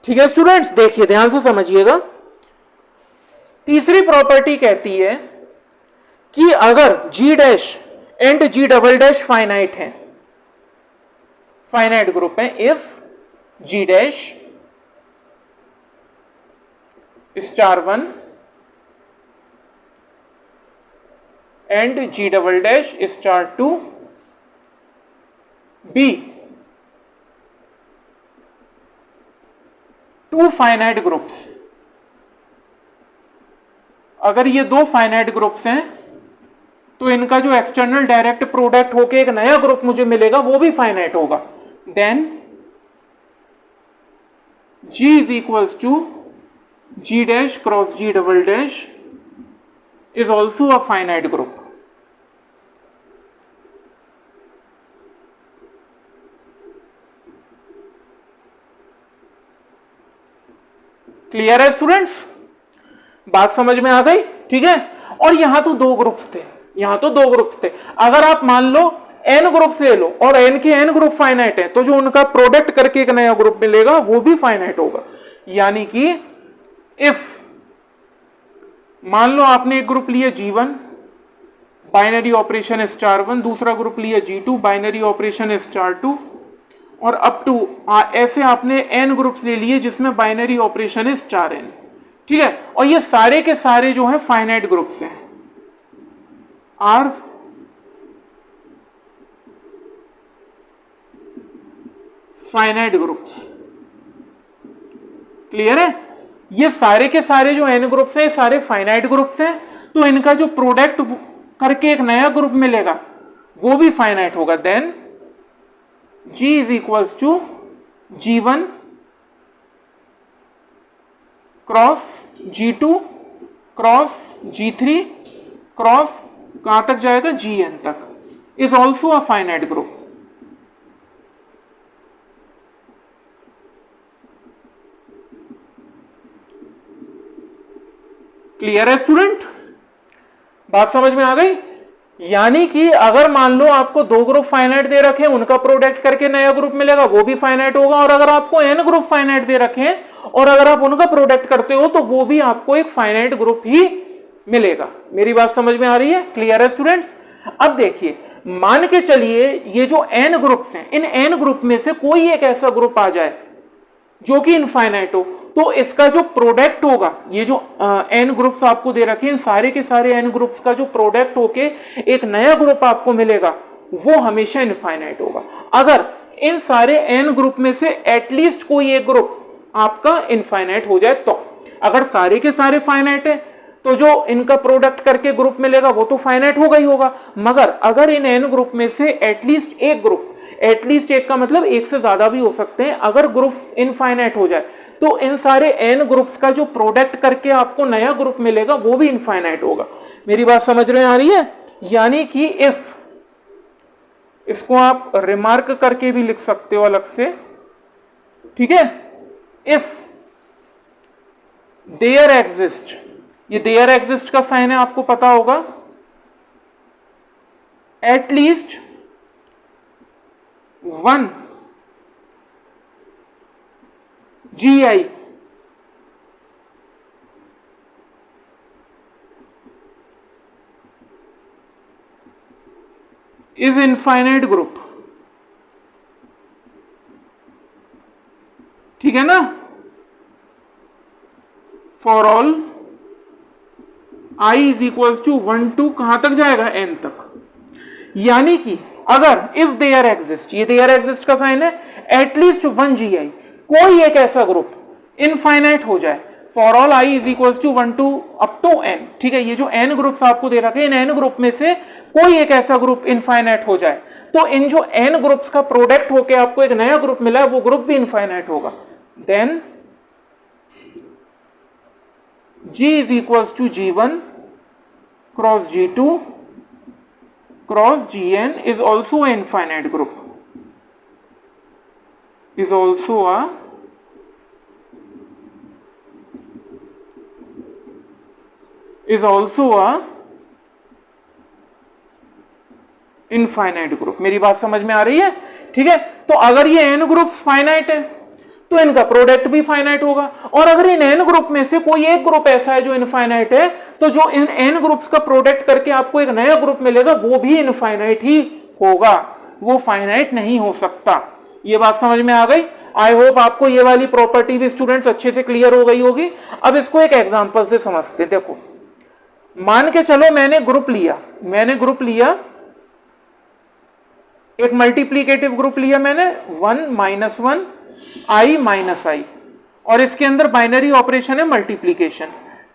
ठीक है स्टूडेंट्स, देखिए ध्यान से समझिएगा। तीसरी प्रॉपर्टी कहती है कि अगर G' एंड G" फाइनाइट है, फाइनाइट ग्रुप है, if G' *1 and G" *2 be two finite groups, अगर ये दो फाइनाइट ग्रुप्स हैं तो इनका जो एक्सटर्नल डायरेक्ट प्रोडक्ट होके एक नया ग्रुप मुझे मिलेगा वो भी फाइनाइट होगा, then G is equals to G' cross G" is also a finite group. Clear है स्टूडेंट्स, बात समझ में आ गई? ठीक है, और यहां तो दो ग्रुप्स थे, यहां तो दो ग्रुप्स थे। अगर आप मान लो n ग्रुप्स ले लो और n के n ग्रुप फाइनाइट है, तो जो उनका प्रोडक्ट करके एक नया ग्रुप मिलेगा वो भी फाइनाइट होगा। यानी कि इफ मान लो आपने एक ग्रुप लिया G1 बाइनरी ऑपरेशन *1, दूसरा ग्रुप लिया G2 बाइनरी ऑपरेशन *2, और अप टू ऐसे आपने n ग्रुप्स ले लिए जिसमें बाइनरी ऑपरेशन है *n। ठीक है, और ये सारे के सारे जो है फाइनाइट ग्रुप्स हैं, आर फाइनाइट ग्रुप्स। क्लियर है? ये सारे के सारे जो एन ग्रुप्स हैं सारे फाइनाइट ग्रुप्स हैं, तो इनका जो प्रोडक्ट करके एक नया ग्रुप मिलेगा वो भी फाइनाइट होगा। Then G is equals to G1 cross G2 cross G3 cross कहां तक जाएगा, Gn तक, is also a finite group. Clear है स्टूडेंट? बात समझ में आ गई? यानी कि अगर मान लो आपको दो ग्रुप फाइनाइट दे रखे हैं, उनका प्रोडक्ट करके नया ग्रुप मिलेगा, वो भी फाइनाइट होगा, और अगर आपको एन ग्रुप फाइनाइट दे रखे हैं और अगर आप उनका प्रोडक्ट करते हो तो वो भी आपको एक फाइनाइट ग्रुप ही मिलेगा। मेरी बात समझ में आ रही है? क्लियर है स्टूडेंट्स? अब देखिए, मान के चलिए ये जो एन ग्रुप्स हैं, इन एन ग्रुप में से कोई एक ऐसा ग्रुप आ जाए जो कि इनफाइनाइट हो, तो इसका जो प्रोडक्ट होगा, ये जो एन ग्रुप्स आपको दे रखे हैं, सारे के सारे एन ग्रुप्स का जो प्रोडक्ट होके एक नया ग्रुप आपको मिलेगा वो हमेशा इनफाइनाइट होगा। अगर इन सारे एन ग्रुप में से एटलीस्ट कोई एक ग्रुप आपका इनफाइनाइट हो जाए तो। अगर सारे के सारे फाइनाइट है तो जो इनका प्रोडक्ट करके ग्रुप मिलेगा वो तो फाइनाइट होगा ही होगा, मगर अगर इन एन ग्रुप में से एटलीस्ट एक ग्रुप, एटलीस्ट एक का मतलब एक से ज्यादा भी हो सकते हैं, अगर ग्रुप इनफाइनाइट हो जाए तो इन सारे एन ग्रुप्स का जो प्रोडक्ट करके आपको नया ग्रुप मिलेगा वो भी इनफाइनाइट होगा। मेरी बात समझ में आ रही है? यानी कि इफ, इसको आप रिमार्क करके भी लिख सकते हो अलग से, ठीक है, इफ देयर एग्जिस्ट, ये देयर एग्जिस्ट का साइन है आपको पता होगा, at least one GI is infinite group। ठीक है ना? For all I is equals to 1 to कहां तक जाएगा, n तक। यानी कि अगर इफ देयर एग्जिस्ट, ये देयर एग्जिस्ट का साइन है, एटलीस्ट 1 GI, कोई एक ऐसा ग्रुप इनफाइनाइट हो जाए, for all I is equals to 1 to up to n। ठीक है, ये जो n ग्रुप्स आपको दे रखे हैं, इन n ग्रुप में से कोई एक ऐसा ग्रुप इनफाइनाइट हो जाए, तो इन जो n ग्रुप्स का प्रोडक्ट होके आपको एक नया ग्रुप मिला है वो ग्रुप भी इनफाइनाइट होगा। Then G is equals to G1 cross G2 cross Gn is also an infinite group, is also a infinite group. मेरी बात समझ में आ रही है? ठीक है, तो अगर ये एन ग्रुप्स फाइनाइट है तो इनका प्रोडक्ट भी फाइनाइट होगा, और अगर इन एन ग्रुप में से कोई एक ग्रुप ऐसा है जो इनफाइनाइट है, तो जो इन एन ग्रुप्स का प्रोडक्ट करके आपको एक नया ग्रुप मिलेगा वो भी इनफाइनाइट ही होगा, वो फाइनाइट नहीं हो सकता। ये बात समझ में आ गई? आई होप आपको ये वाली प्रॉपर्टी भी स्टूडेंट्स अच्छे से क्लियर हो गई होगी। अब इसको एक एग्जांपल से समझते। देखो, मान के चलो मैंने ग्रुप लिया, एक मल्टीप्लीकेटिव ग्रुप लिया मैंने, 1 - 1 I - I, और इसके अंदर बाइनरी ऑपरेशन है मल्टीप्लीकेशन।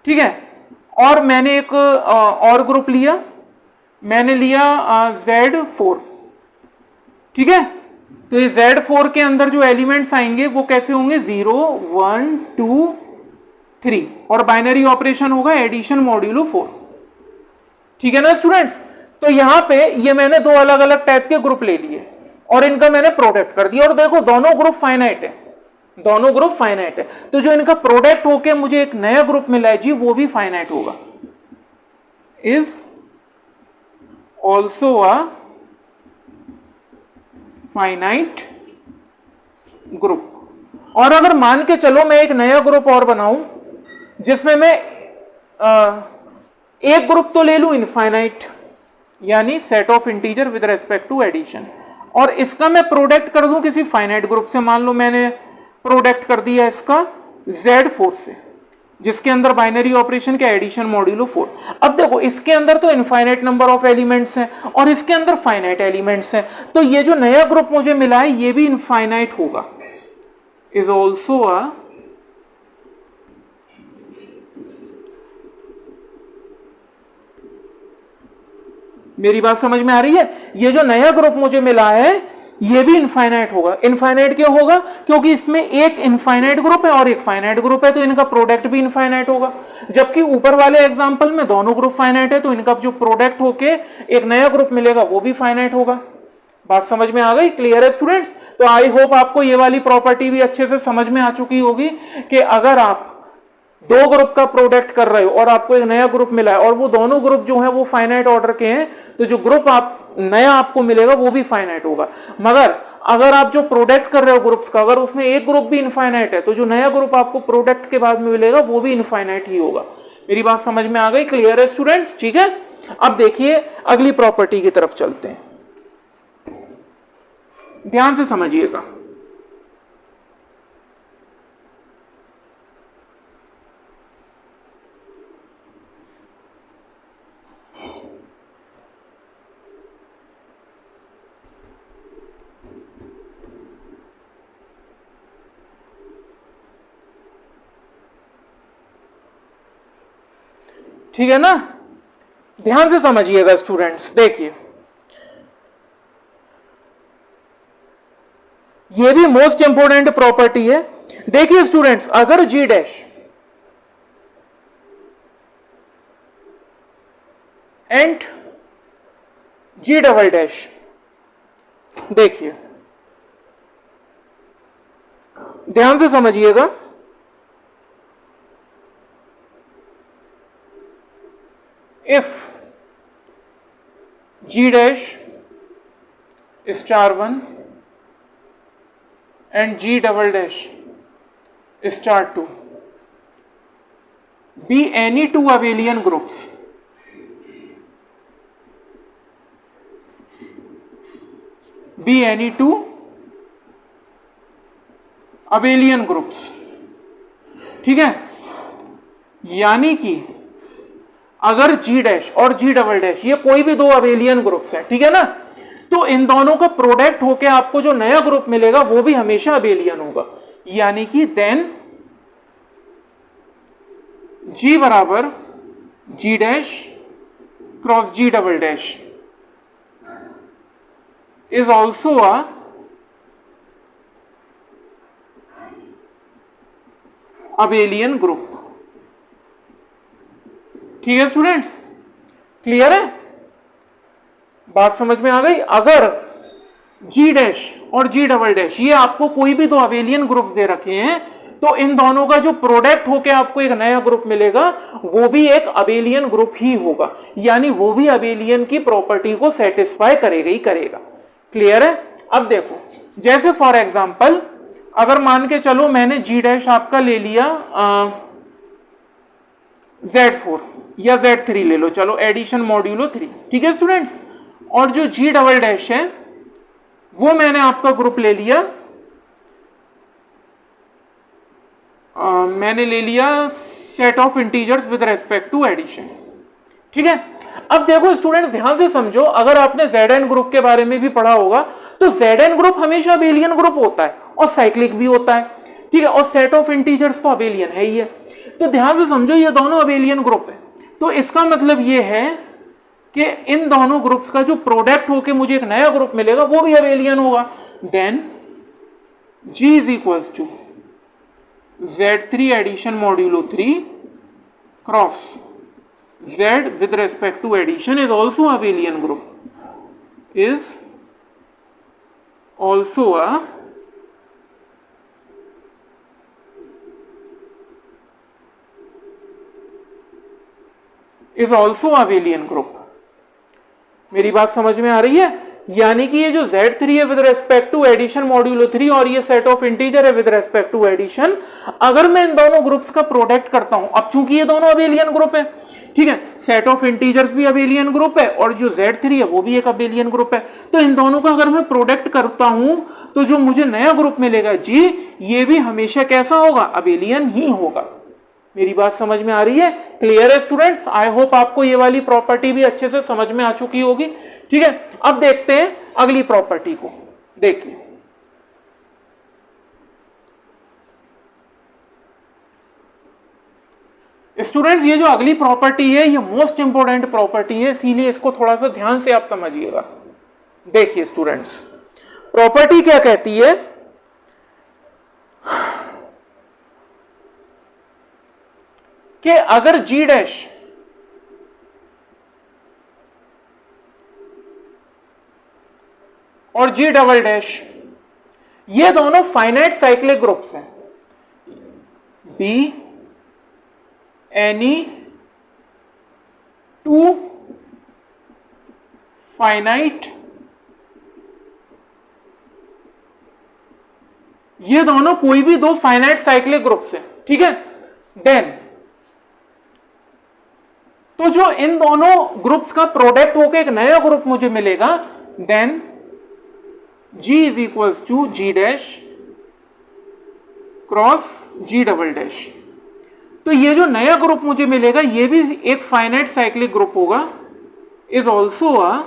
ठीक है, और मैंने एक और ग्रुप लिया, मैंने लिया Z4। ठीक है, तो ये Z4 के अंदर जो एलिमेंट्स आएंगे वो कैसे होंगे, 0 1 2 3, और बाइनरी ऑपरेशन होगा एडिशन मॉड्यूलो 4। ठीक है ना स्टूडेंट्स? तो यहां पे ये मैंने दो अलग अलग टाइप के ग्रुप ले लिए और इनका मैंने प्रोडक्ट कर दिया, और देखो दोनों ग्रुप फाइनाइट है, तो जो इनका प्रोडक्ट होके मुझे एक नया ग्रुप मिला है जी, वो भी फाइनाइट होगा, is also a finite group. और अगर मान के चलो मैं एक नया ग्रुप और बनाऊं जिसमें मैं एक ग्रुप तो ले लूं इनफाइनाइट, यानी set of integer with respect to addition, और इसका मैं प्रोडक्ट कर दूं किसी फाइनाइट ग्रुप से। मान लो मैंने प्रोडक्ट कर दिया इसका Z4 से, जिसके अंदर बाइनरी ऑपरेशन का एडिशन मॉड्यूलो 4। अब देखो इसके अंदर तो इनफाइनाइट नंबर ऑफ एलिमेंट्स हैं और इसके अंदर फाइनाइट एलिमेंट्स हैं, तो ये जो नया ग्रुप मुझे मिला है ये भी इनफाइनाइट होगा, इज ऑल्सो अ मेरी बात समझ में आ रही है? ये जो नया ग्रुप मुझे मिला है ये भी इनफाइनाइट होगा। इनफाइनाइट क्यों होगा? क्योंकि इसमें एक इनफाइनाइट ग्रुप है और एक फाइनाइट ग्रुप है, तो इनका प्रोडक्ट भी इनफाइनाइट होगा। जबकि ऊपर वाले एग्जांपल में दोनों ग्रुप फाइनाइट है, तो इनका जो प्रोडक्ट होके एक नया ग्रुप मिलेगा वो भी फाइनाइट होगा। बात समझ में आ गई? क्लियर है स्टूडेंट्स? तो आई होप आपको ये वाली प्रॉपर्टी भी अच्छे से समझ में आ चुकी होगी कि अगर आप दो ग्रुप का प्रोडक्ट कर रहे हो और आपको एक नया ग्रुप मिला है और वो दोनों ग्रुप जो है वो फाइनाइट ऑर्डर के हैं, तो जो ग्रुप आप नया आपको मिलेगा वो भी फाइनाइट होगा। मगर अगर आप जो प्रोडक्ट कर रहे हो ग्रुप्स का, अगर उसमें एक ग्रुप भी इनफाइनाइट है, तो जो नया ग्रुप आपको प्रोडक्ट के बाद में मिलेगा वो भी इनफाइनाइट ही होगा। मेरी बात समझ में आ गई? क्लियर है स्टूडेंट्स? ठीक है, अब देखिए अगली प्रॉपर्टी की तरफ चलते हैं, ध्यान से समझिएगा। ठीक है ना? ध्यान से समझिएगा स्टूडेंट्स। देखिए ये भी मोस्ट इंपोर्टेंट प्रॉपर्टी है। देखिए स्टूडेंट्स, अगर G dash and G double dash, देखिए ध्यान से समझिएगा, if g dash star 1 and g double dash star 2 be any two abelian groups, be any two abelian groups, ठीक है, यानी कि अगर जी डैश और जी डबल डैश ये कोई भी दो अबेलियन ग्रुप्स हैं, ठीक है ना, तो इन दोनों का प्रोडक्ट होके आपको जो नया ग्रुप मिलेगा वो भी हमेशा अबेलियन होगा। यानी कि देन जी बराबर G dash cross G double dash is also a abelian group. ठीक है स्टूडेंट्स? क्लियर है? बात समझ में आ गई? अगर जी डैश और जी डबल डैश ये आपको कोई भी दो अबेलियन ग्रुप्स दे रखे हैं, तो इन दोनों का जो प्रोडक्ट होके आपको एक नया ग्रुप मिलेगा वो भी एक अबेलियन ग्रुप ही होगा, यानी वो भी अबेलियन की प्रॉपर्टी को सेटिस्फाई करेगा ही करेगा। क्लियर है? अब देखो, जैसे फॉर एग्जांपल अगर मान के चलो मैंने जी डैश आपका ले लिया Z4 या Z3 ले लो, चलो एडिशन मॉड्यूलो 3, ठीक है स्टूडेंट्स, और जो जी डबल डैश है वो मैंने आपका ग्रुप ले लिया, मैंने ले लिया set of integers with respect to addition. ठीक है, अब देखो स्टूडेंट्स ध्यान से समझो, अगर आपने Zn ग्रुप के बारे में भी पढ़ा होगा तो Zn ग्रुप हमेशा अबेलियन ग्रुप होता है और साइक्लिक भी होता है, ठीक है, और सेट ऑफ इंटीजर्स तो अबेलियन है ही है। तो ध्यान से समझो ये दोनों अबेलियन ग्रुप है, तो इसका मतलब ये है कि इन दोनों ग्रुप्स का जो प्रोडक्ट होके मुझे एक नया ग्रुप मिलेगा वो भी अबेलियन होगा। Then G is equals to Z3 addition modulo 3 cross Z with respect to addition is also abelian group, is also a abelian group। मेरी बात समझ में आ रही है? यानी कि ये जो Z3 है with respect to addition modulo 3 और ये सेट ऑफ इंटीजर है विद रेस्पेक्ट टू एडिशन, अगर मैं इन दोनों ग्रुप्स का प्रोडक्ट करता हूं, अब चूंकि ये दोनों अबेलियन ग्रुप है, ठीक है, सेट ऑफ इंटीजर्स भी अबेलियन ग्रुप है और जो Z3 है वो भी एक अबेलियन ग्रुप है, तो इन दोनों का अगर मैं प्रोडक्ट करता हूं तो जो मुझे नया ग्रुप मिलेगा G, ये भी हमेशा कैसा होगा? अबेलियन ही होगा। मेरी बात समझ में आ रही है? क्लियर है स्टूडेंट्स? आई होप आपको ये वाली प्रॉपर्टी भी अच्छे से समझ में आ चुकी होगी। ठीक है, अब देखते हैं अगली प्रॉपर्टी को। देखिए स्टूडेंट्स, ये जो अगली प्रॉपर्टी है ये मोस्ट इंपॉर्टेंट प्रॉपर्टी है, इसीलिए इसको थोड़ा सा ध्यान से आप समझिएगा। देखिए स्टूडेंट्स, प्रॉपर्टी क्या कहती है कि अगर जी डैश और जी डबल डैश ये दोनों फाइनाइट साइक्लिक ग्रुप्स हैं, बी एनी टू फाइनाइट, ये दोनों कोई भी दो फाइनाइट साइक्लिक ग्रुप्स हैं। ठीक है, देन तो जो इन दोनों ग्रुप्स का प्रोडक्ट होकर एक नया ग्रुप मुझे मिलेगा, then G is equals to G dash cross G double dash. तो ये जो नया ग्रुप मुझे मिलेगा ये भी एक फाइनाइट साइक्लिक ग्रुप होगा, is also a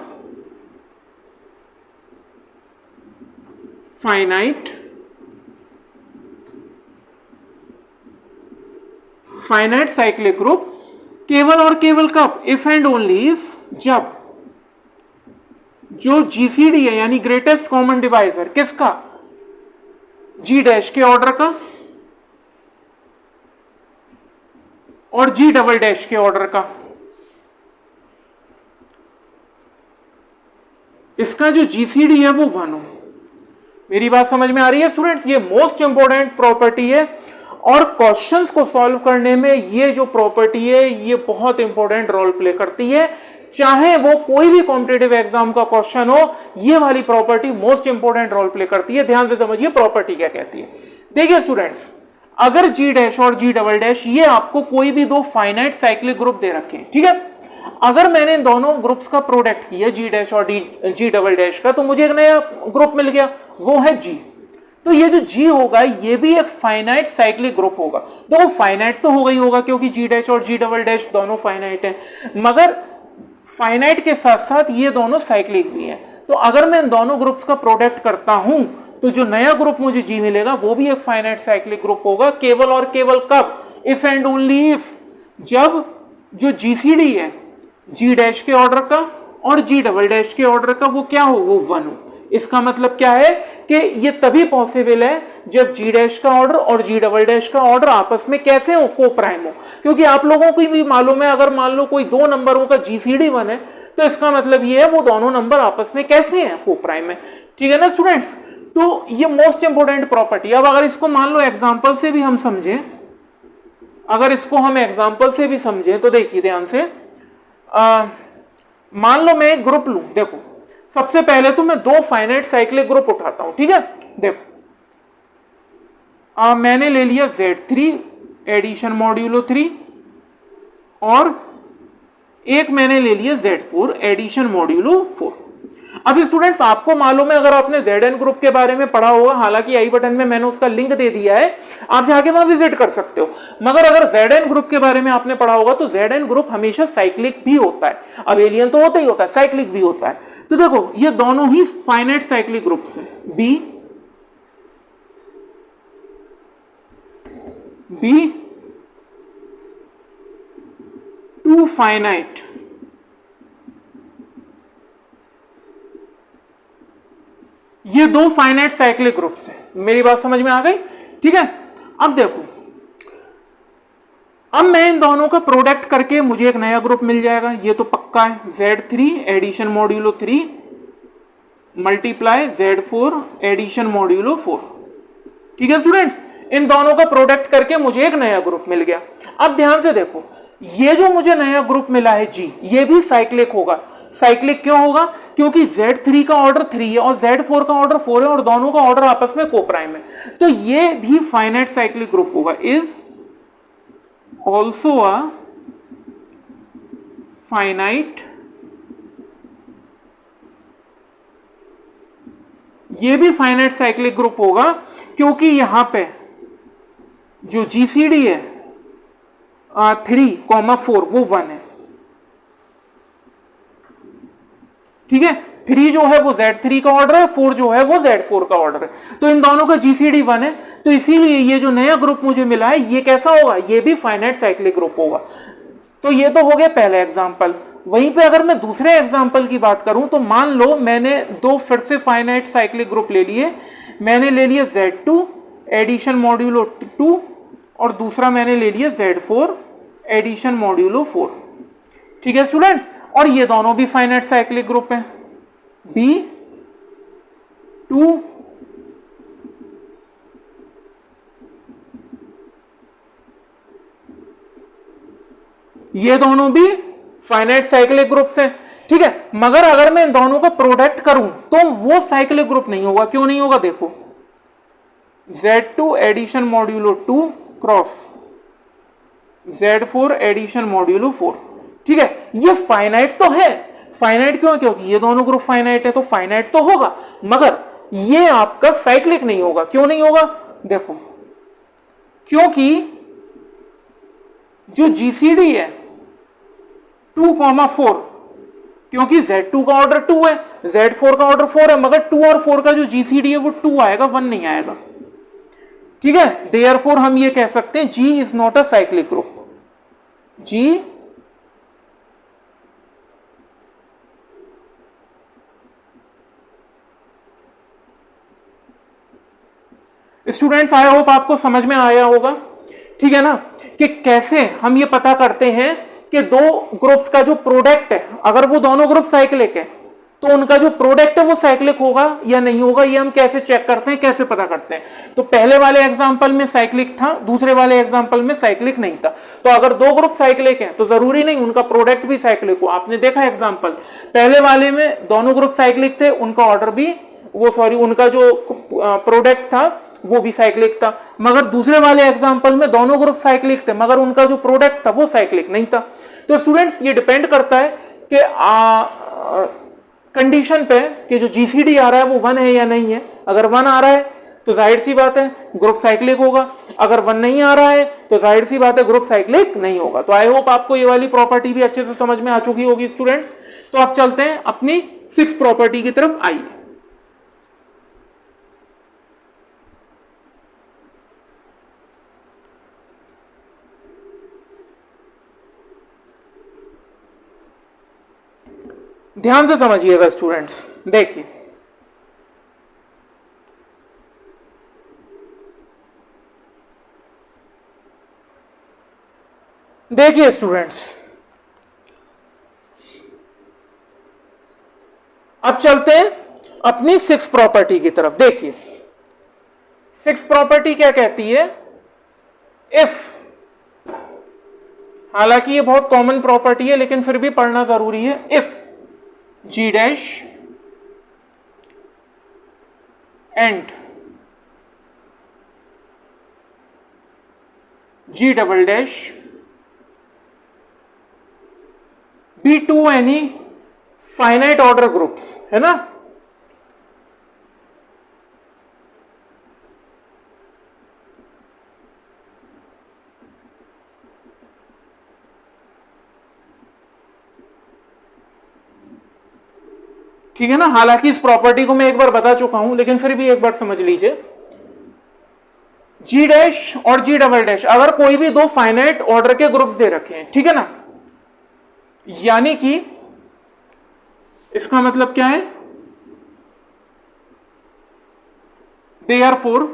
finite cyclic group. केवल और केवल कब? इफ एंड ओनली इफ, जब जो जीसीडी है यानी ग्रेटेस्ट कॉमन डिवाइजर किसका? जी डैश के ऑर्डर का और जी डबल डैश के ऑर्डर का, इसका जो जीसीडी है वो 1 हो। मेरी बात समझ में आ रही है स्टूडेंट्स? ये मोस्ट इंपॉर्टेंट प्रॉपर्टी है और क्वेश्चंस को सॉल्व करने में ये जो प्रॉपर्टी है ये बहुत इंपॉर्टेंट रोल प्ले करती है। चाहे वो कोई भी कॉम्पिटिटिव एग्जाम का क्वेश्चन हो, ये वाली property most important role play करती है। ध्यान से समझिए प्रॉपर्टी क्या कहती है। देखिए स्टूडेंट्स, अगर जी डैश और जी डबल डैश ये आपको कोई भी दो फाइनाइट साइक्लिक ग्रुप दे रखे हैं, ठीक है, अगर मैंने इन दोनों ग्रुप्स का प्रोडक्ट किया जी डैश और जी डबल डैश का, तो मुझे एक नया ग्रुप मिल गया, वो है जी। तो ये जो जी होगा ये भी एक फाइनाइट साइक्लिक ग्रुप होगा। तो वो फाइनाइट तो होगा ही होगा क्योंकि जी डैश और जी डबल डैश दोनों फाइनाइट हैं, मगर फाइनाइट के साथ साथ ये दोनों साइक्लिक भी हैं। तो अगर मैं इन दोनों ग्रुप्स का प्रोडक्ट करता हूं तो जो नया ग्रुप मुझे जी मिलेगा वो भी एक फाइनाइट साइक्लिक ग्रुप होगा। केवल और केवल कब? इफ एंड ओनली इफ, जब जो जीसीडी है जी डैश के ऑर्डर का और जी डबल डैश के ऑर्डर का वो क्या हो? वो 1 हो। इसका मतलब क्या है कि ये तभी पॉसिबल है जब जी डैश का ऑर्डर और जी डबल डैश का ऑर्डर आपस में कैसे हो? को प्राइम हो। क्योंकि आप लोगों को भी मालूम है, अगर मान लो कोई दो नंबरों का जीसीडी 1 है तो इसका मतलब ये है वो दोनों नंबर आपस में कैसे हैं? को प्राइम है। ठीक है ना स्टूडेंट्स? तो ये मोस्ट इंपोर्टेंट प्रॉपर्टी। अब अगर इसको मान लो एग्जाम्पल से भी हम समझें, अगर इसको हम एग्जाम्पल से भी समझें तो देखिए ध्यान से, मान लो मैं एक ग्रुप लूं। देखो सबसे पहले तो मैं दो फाइनाइट साइक्लिक ग्रुप उठाता हूं, ठीक है। देखो मैंने ले लिया Z3 एडिशन मॉड्यूलो 3 और एक मैंने ले लिया Z4 एडिशन मॉड्यूलो 4। अब स्टूडेंट्स आपको मालूम है, अगर आपने Zn ग्रुप के बारे में पढ़ा होगा, हालांकि आई बटन में मैंने उसका लिंक दे दिया है, आप जाके वहां विजिट कर सकते हो, मगर अगर Zn ग्रुप के बारे में आपने पढ़ा होगा तो Zn ग्रुप हमेशा साइक्लिक भी होता है। अबेलियन तो होता ही होता है, साइक्लिक भी होता है। तो देखो ये दोनों ही फाइनाइट साइक्लिक ग्रुप्स हैं, बी टू फाइनाइट, ये दो फाइनाइट साइक्लिक ग्रुप्स हैं। मेरी बात समझ में आ गई? ठीक है। अब देखो, अब मैं इन दोनों का प्रोडक्ट करके मुझे एक नया ग्रुप मिल जाएगा, ये तो पक्का है। Z3 addition modulo 3 multiply Z4 addition modulo 4। ठीक है स्टूडेंट्स, इन दोनों का प्रोडक्ट करके मुझे एक नया ग्रुप मिल गया। अब ध्यान से देखो, ये जो मुझे नया ग्रुप मिला है जी, ये भी साइक्लिक होगा। साइक्लिक क्यों होगा? क्योंकि Z3 का ऑर्डर 3 है और Z4 का ऑर्डर 4 है और दोनों का ऑर्डर आपस में कोप्राइम है, तो ये भी फाइनाइट साइक्लिक ग्रुप होगा। इज ऑल्सो अ फाइनाइट, ये भी फाइनाइट साइक्लिक ग्रुप होगा क्योंकि यहां पे जो जीसीडी है 3,4 वो 1 है, ठीक है। 3 जो है वो Z3 का ऑर्डर है, 4 जो है वो Z4 का ऑर्डर है, तो इन दोनों का GCD 1 है। तो इसीलिए ये जो नया ग्रुप मुझे मिला है ये कैसा होगा, ये भी फाइनाइट साइक्लिक ग्रुप होगा। तो ये तो हो गया पहले एग्जाम्पल। वहीं पे अगर मैं दूसरे एग्जाम्पल की बात करूं तो मान लो मैंने दो फिर से फाइनाइट साइक्लिक ग्रुप ले लिए। मैंने ले लिया Z2 एडिशन मॉड्यूलो 2 और दूसरा मैंने ले लिया Z4 एडिशन मॉड्यूलो 4, ठीक है स्टूडेंट्स। और ये दोनों भी फाइनाइट साइक्लिक ग्रुप हैं, B2 ये दोनों भी फाइनाइट साइक्लिक ग्रुप्स हैं, ठीक है। मगर अगर मैं इन दोनों का प्रोडक्ट करूं तो वो साइक्लिक ग्रुप नहीं होगा। क्यों नहीं होगा, देखो Z2 addition modulo 2 cross Z4 addition modulo 4, ठीक है। ये फाइनाइट तो है, फाइनाइट क्यों, क्योंकि ये दोनों ग्रुप फाइनाइट है तो फाइनाइट तो होगा, मगर ये आपका साइक्लिक नहीं होगा। क्यों नहीं होगा, देखो क्योंकि जो GCD है 2,4, क्योंकि Z2 का ऑर्डर 2 है, Z4 का ऑर्डर 4 है, मगर 2 और 4 का जो GCD है वो 2 आएगा, 1 नहीं आएगा, ठीक है। देयरफॉर हम ये कह सकते हैं G is not a cyclic group. G students I hope आपको समझ में आया होगा, ठीक है ना, कि कैसे हम ये पता करते हैं कि दो ग्रुप्स का जो प्रोडक्ट है, अगर वो दोनों ग्रुप साइक्लिक है तो उनका जो प्रोडक्ट है वो साइक्लिक होगा या नहीं होगा, ये हम कैसे चेक करते हैं, कैसे पता करते हैं। तो पहले वाले एग्जांपल में साइक्लिक था, दूसरे वाले एग्जांपल में साइक्लिक नहीं था। तो अगर दो ग्रुप साइक्लिक हैं तो जरूरी नहीं उनका प्रोडक्ट भी साइक्लिक हो। आपने देखा एग्जांपल, पहले वाले में दोनों ग्रुप साइक्लिक थे, उनका ऑर्डर भी उनका जो प्रोडक्ट था वो भी साइक्लिक था। मगर दूसरे वाले एग्जांपल में दोनों ग्रुप साइक्लिक थे मगर उनका जो प्रोडक्ट था वो साइक्लिक नहीं था। तो स्टूडेंट्स ये डिपेंड करता है कि कंडीशन पे कि जो GCD आ रहा है वो 1 है या नहीं है। अगर 1 आ रहा है तो जाहिर सी बात है ग्रुप साइक्लिक होगा, अगर 1 नहीं आ रहा है तो जाहिर सी बात है ग्रुप साइक्लिक नहीं होगा। तो आई होप आपको ये वाली प्रॉपर्टी भी अच्छे से समझ में आ चुकी होगी स्टूडेंट्स। तो आप चलते हैं अपनी 6th प्रॉपर्टी की तरफ, आइए। ध्यान से समझिएगा स्टूडेंट्स, देखिए देखिए स्टूडेंट्स, अब चलते हैं अपनी 6th प्रॉपर्टी की तरफ। देखिए 6th प्रॉपर्टी क्या कहती है, इफ, हालांकि ये बहुत कॉमन प्रॉपर्टी है लेकिन फिर भी पढ़ना जरूरी है, if G dash and G double dash be two any finite order groups, है ना। ठीक है ना, हालांकि इस प्रॉपर्टी को मैं एक बार बता चुका हूं लेकिन फिर भी एक बार समझ लीजिए। G डैश और G डबल डैश अगर कोई भी दो फाइनाइट ऑर्डर के ग्रुप्स दे रखे हैं, ठीक है ना, यानी कि इसका मतलब क्या है, देयरफॉर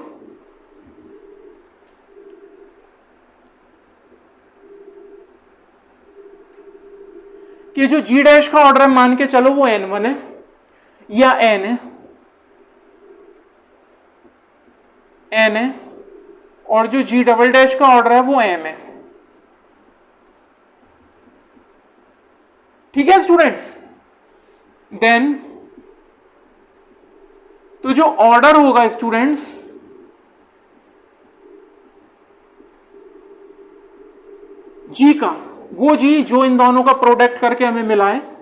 कि जो G डैश का ऑर्डर मान के चलो वो N1 है या N है और जो G डबल डैश का ऑर्डर है वो M है, ठीक है स्टूडेंट्स। देन तो जो ऑर्डर होगा स्टूडेंट्स G का, वो G जो इन दोनों का प्रोडक्ट करके हमें मिला है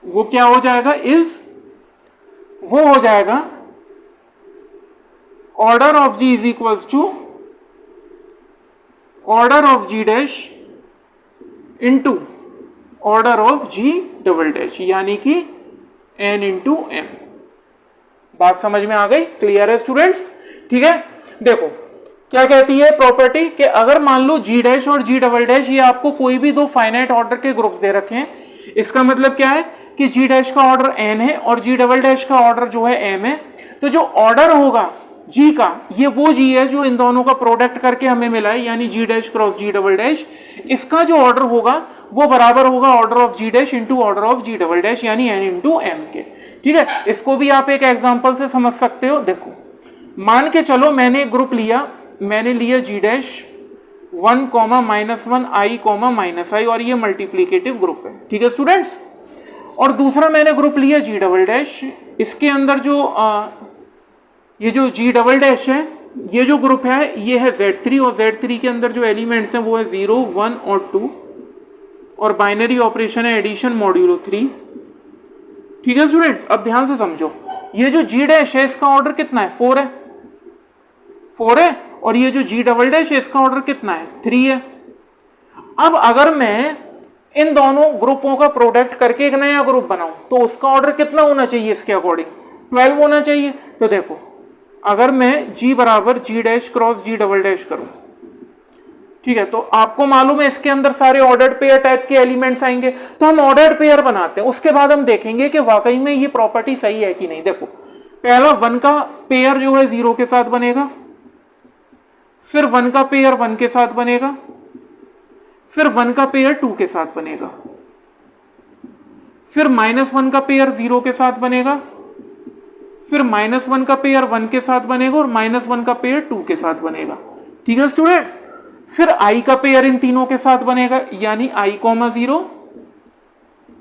वो क्या हो जाएगा, वो हो जाएगा order of G is equals to order of G dash into order of G double dash, यानी कि n इंटू एम। बात समझ में आ गई? क्लियर है स्टूडेंट्स? ठीक है, देखो क्या कहती है प्रॉपर्टी कि अगर मान लो जी डैश और जी डबल डैश ये आपको कोई भी दो फाइनाइट ऑर्डर के ग्रुप्स दे रखे हैं, इसका मतलब क्या है कि जी डैश का ऑर्डर n है और जी डबल डैश का ऑर्डर जो है m है, तो जो ऑर्डर होगा जी का, ये वो जी है जो इन दोनों का प्रोडक्ट करके हमें मिला है, यानी G dash cross G double dash. इसका जो ऑर्डर होगा वो बराबर होगा order of G dash into order of G double dash, यानी n इंटू एम के। ठीक है, इसको भी आप एक एग्जांपल से समझ सकते हो। देखो मान के चलो मैंने एक ग्रुप लिया, मैंने लिया जी डैश 1, -1 i, -i और ये मल्टीप्लीकेटिव ग्रुप है। ठीक है स्टूडेंट्स, और दूसरा मैंने ग्रुप लिया जी डबल डैश, इसके अंदर जो ये जो जी डबल डैश है, ये जो ग्रुप है ये है Z3 और Z3 के अंदर जो एलिमेंट्स हैं वो है 0, 1 और 2 और बाइनरी ऑपरेशन है एडिशन मॉड्यूलो 3। ठीक है स्टूडेंट्स, अब ध्यान से समझो, ये जो जी डैश है इसका ऑर्डर कितना है? 4 है, 4 है, और ये जो जी डबल डैश है इसका ऑर्डर कितना है? 3 है। अब अगर मैं इन दोनों ग्रुपों का प्रोडक्ट करके एक नया ग्रुप बनाऊं तो उसका ऑर्डर कितना होना चाहिए? इसके अकॉर्डिंग 12 होना चाहिए। तो देखो अगर मैं जी बराबर G dash cross G double dash करूं, ठीक है, तो आपको मालूम है इसके अंदर सारे ऑर्डर्ड पेयर टाइप के एलिमेंट्स आएंगे, तो हम ऑर्डर्ड पेयर बनाते हैं, उसके बाद हम देखेंगे कि वाकई में ये प्रॉपर्टी सही है कि नहीं। देखो पहला 1 का पेयर जो है 0 के साथ बनेगा, फिर 1 का पेयर 1 के साथ बनेगा, फिर 1 का पेयर 2 के साथ बनेगा, फिर -1 का पेयर 0 के साथ बनेगा, फिर -1 का पेयर 1 के साथ बनेगा और -1 का पेयर 2 के साथ बनेगा। ठीक है स्टूडेंट्स, फिर i का पेयर इन तीनों के साथ बनेगा, यानी i, 0,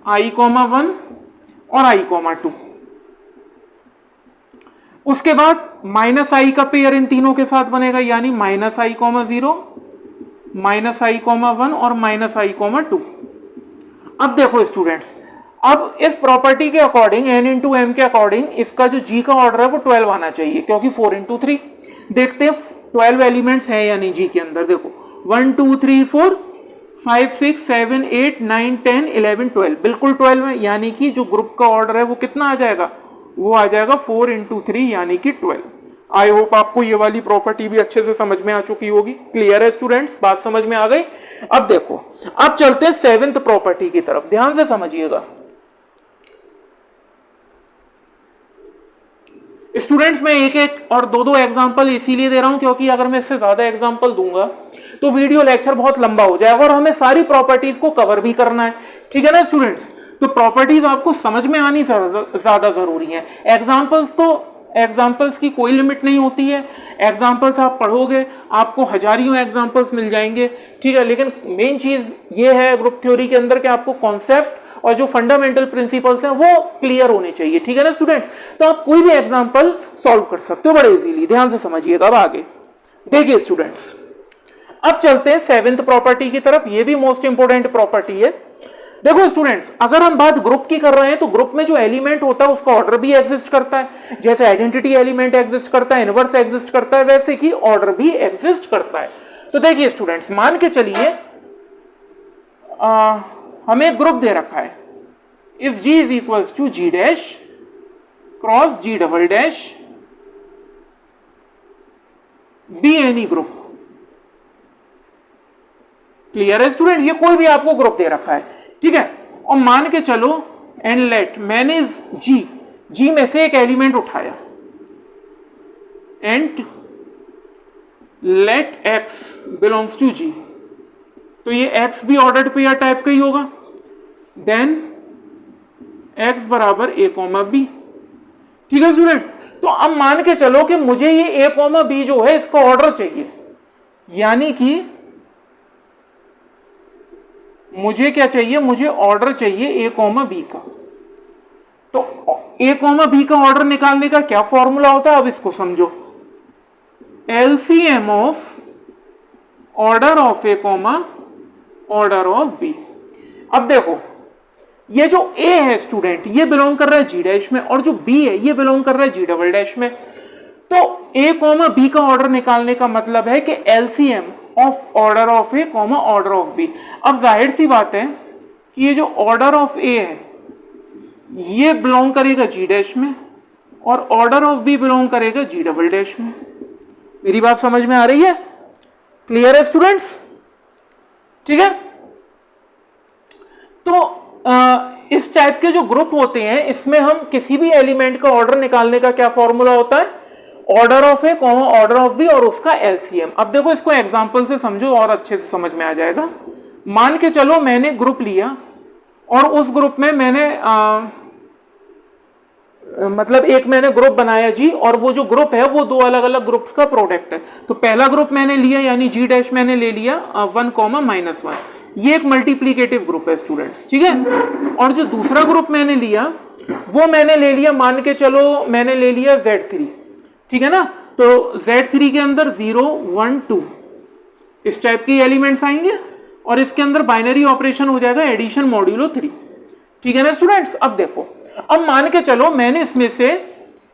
i, 1 और i, 2। उसके बाद -i का पेयर इन तीनों के साथ बनेगा, यानी -i, 0, -i, 1 और -i, 2। अब देखो स्टूडेंट्स, अब इस प्रॉपर्टी के अकॉर्डिंग n इंटू एम के अकॉर्डिंग इसका जो g का ऑर्डर है वो 12 आना चाहिए, क्योंकि 4 इंटू 3। देखते हैं 12 एलिमेंट्स हैं यानी g के अंदर। देखो 1, 2, 3, 4, 5, 6, 7, 8, 9, 10, 11, 12, बिल्कुल 12 है, यानी कि जो ग्रुप का ऑर्डर है वो कितना आ जाएगा? वो आ जाएगा 4 इंटू 3 यानी कि 12। आई होप आपको ये वाली प्रॉपर्टी भी अच्छे से समझ में आ चुकी होगी। क्लियर है स्टूडेंट्स? बात समझ में आ गई? अब देखो, अब चलते हैं 7th प्रॉपर्टी की तरफ, ध्यान से समझिएगा स्टूडेंट्स। मैं एक एक और दो एग्जांपल इसीलिए दे रहा हूं क्योंकि अगर मैं इससे ज्यादा एग्जांपल दूंगा तो वीडियो लेक्चर बहुत लंबा हो जाएगा और हमें सारी प्रॉपर्टीज को कवर भी करना है। ठीक है ना स्टूडेंट्स? तो प्रॉपर्टीज आपको समझ में आनी ज्यादा जरूरी है। एग्जाम्पल्स की कोई लिमिट नहीं होती है, एग्जाम्पल्स आप पढ़ोगे आपको हजारियों एग्जाम्पल्स मिल जाएंगे। ठीक है, लेकिन मेन चीज ये है ग्रुप थ्योरी के अंदर कि आपको कॉन्सेप्ट और जो फंडामेंटल प्रिंसिपल्स हैं वो क्लियर होने चाहिए। ठीक है ना स्टूडेंट्स? तो आप कोई भी एग्जाम्पल सॉल्व कर सकते हो बड़े इजीली। ध्यान से समझिएगा। अब आगे देखिए स्टूडेंट्स, अब चलते हैं 7th प्रॉपर्टी की तरफ। ये भी मोस्ट इंपोर्टेंट प्रॉपर्टी है। देखो स्टूडेंट्स, अगर हम बात ग्रुप की कर रहे हैं तो ग्रुप में जो एलिमेंट होता है उसका ऑर्डर भी एग्जिस्ट करता है। जैसे आइडेंटिटी एलिमेंट एग्जिस्ट करता है, इनवर्स एग्जिस्ट करता है, वैसे कि ऑर्डर भी एग्जिस्ट करता है। तो देखिए स्टूडेंट्स, मान के चलिए हमें एक ग्रुप दे रखा है, if G is equals to G dash cross G double dash be any group. Clear है स्टूडेंट? ये कोई भी आपको ग्रुप दे रखा है, ठीक है, और मान के चलो एंड लेट मैंने जी में से एक एलिमेंट उठाया and let x belongs to G, तो ये x भी ऑर्डर्ड पेयर टाइप का ही होगा। देन x बराबर a, b। ठीक है स्टूडेंट्स? तो अब मान के चलो कि मुझे ये a, b जो है इसका ऑर्डर चाहिए, यानी कि मुझे क्या चाहिए? मुझे ऑर्डर चाहिए a, b का। तो a, b का ऑर्डर निकालने का क्या फॉर्मूला होता है? अब इसको समझो, LCM of order of a, order of b। अब देखो, ये जो a है स्टूडेंट ये बिलोंग कर रहा है G डैश में और जो b है ये बिलोंग कर रहा है G डबल डैश में। तो ए कॉमा बी का ऑर्डर निकालने का मतलब है कि LCM of order of A comma order of B. अब जाहिर सी बात है कि ये जो ऑर्डर ऑफ ए है ये बिलोंग करेगा जी डैश में और ऑर्डर ऑफ बी बिलोंग करेगा जी डबल डैश में। मेरी बात समझ में आ रही है? क्लियर है स्टूडेंट्स? ठीक है। तो इस टाइप के जो ग्रुप होते हैं इसमें हम किसी भी एलिमेंट का ऑर्डर निकालने का क्या फॉर्मूला होता है? Order of A comma order of B और उसका एलसीएम। अब देखो इसको एग्जांपल से समझो और अच्छे से समझ में आ जाएगा। मान के चलो मैंने ग्रुप लिया और उस ग्रुप में मैंने मतलब एक मैंने ग्रुप बनाया जी, और वो जो ग्रुप है वो दो अलग अलग ग्रुप्स का प्रोडक्ट है। तो पहला ग्रुप मैंने लिया यानी जी डैश मैंने ले लिया 1, -1, ये एक मल्टीप्लीकेटिव ग्रुप है स्टूडेंट्स, ठीक है। और जो दूसरा ग्रुप मैंने लिया वो मैंने ले लिया, मान के चलो मैंने ले लिया Z3, ठीक है ना। तो Z3 के अंदर 0, 1, 2 इस टाइप के एलिमेंट्स आएंगे और इसके अंदर बाइनरी ऑपरेशन हो जाएगा एडिशन मॉड्यूलो 3, ठीक है ना स्टूडेंट्स। अब देखो, अब मान के चलो मैंने इसमें से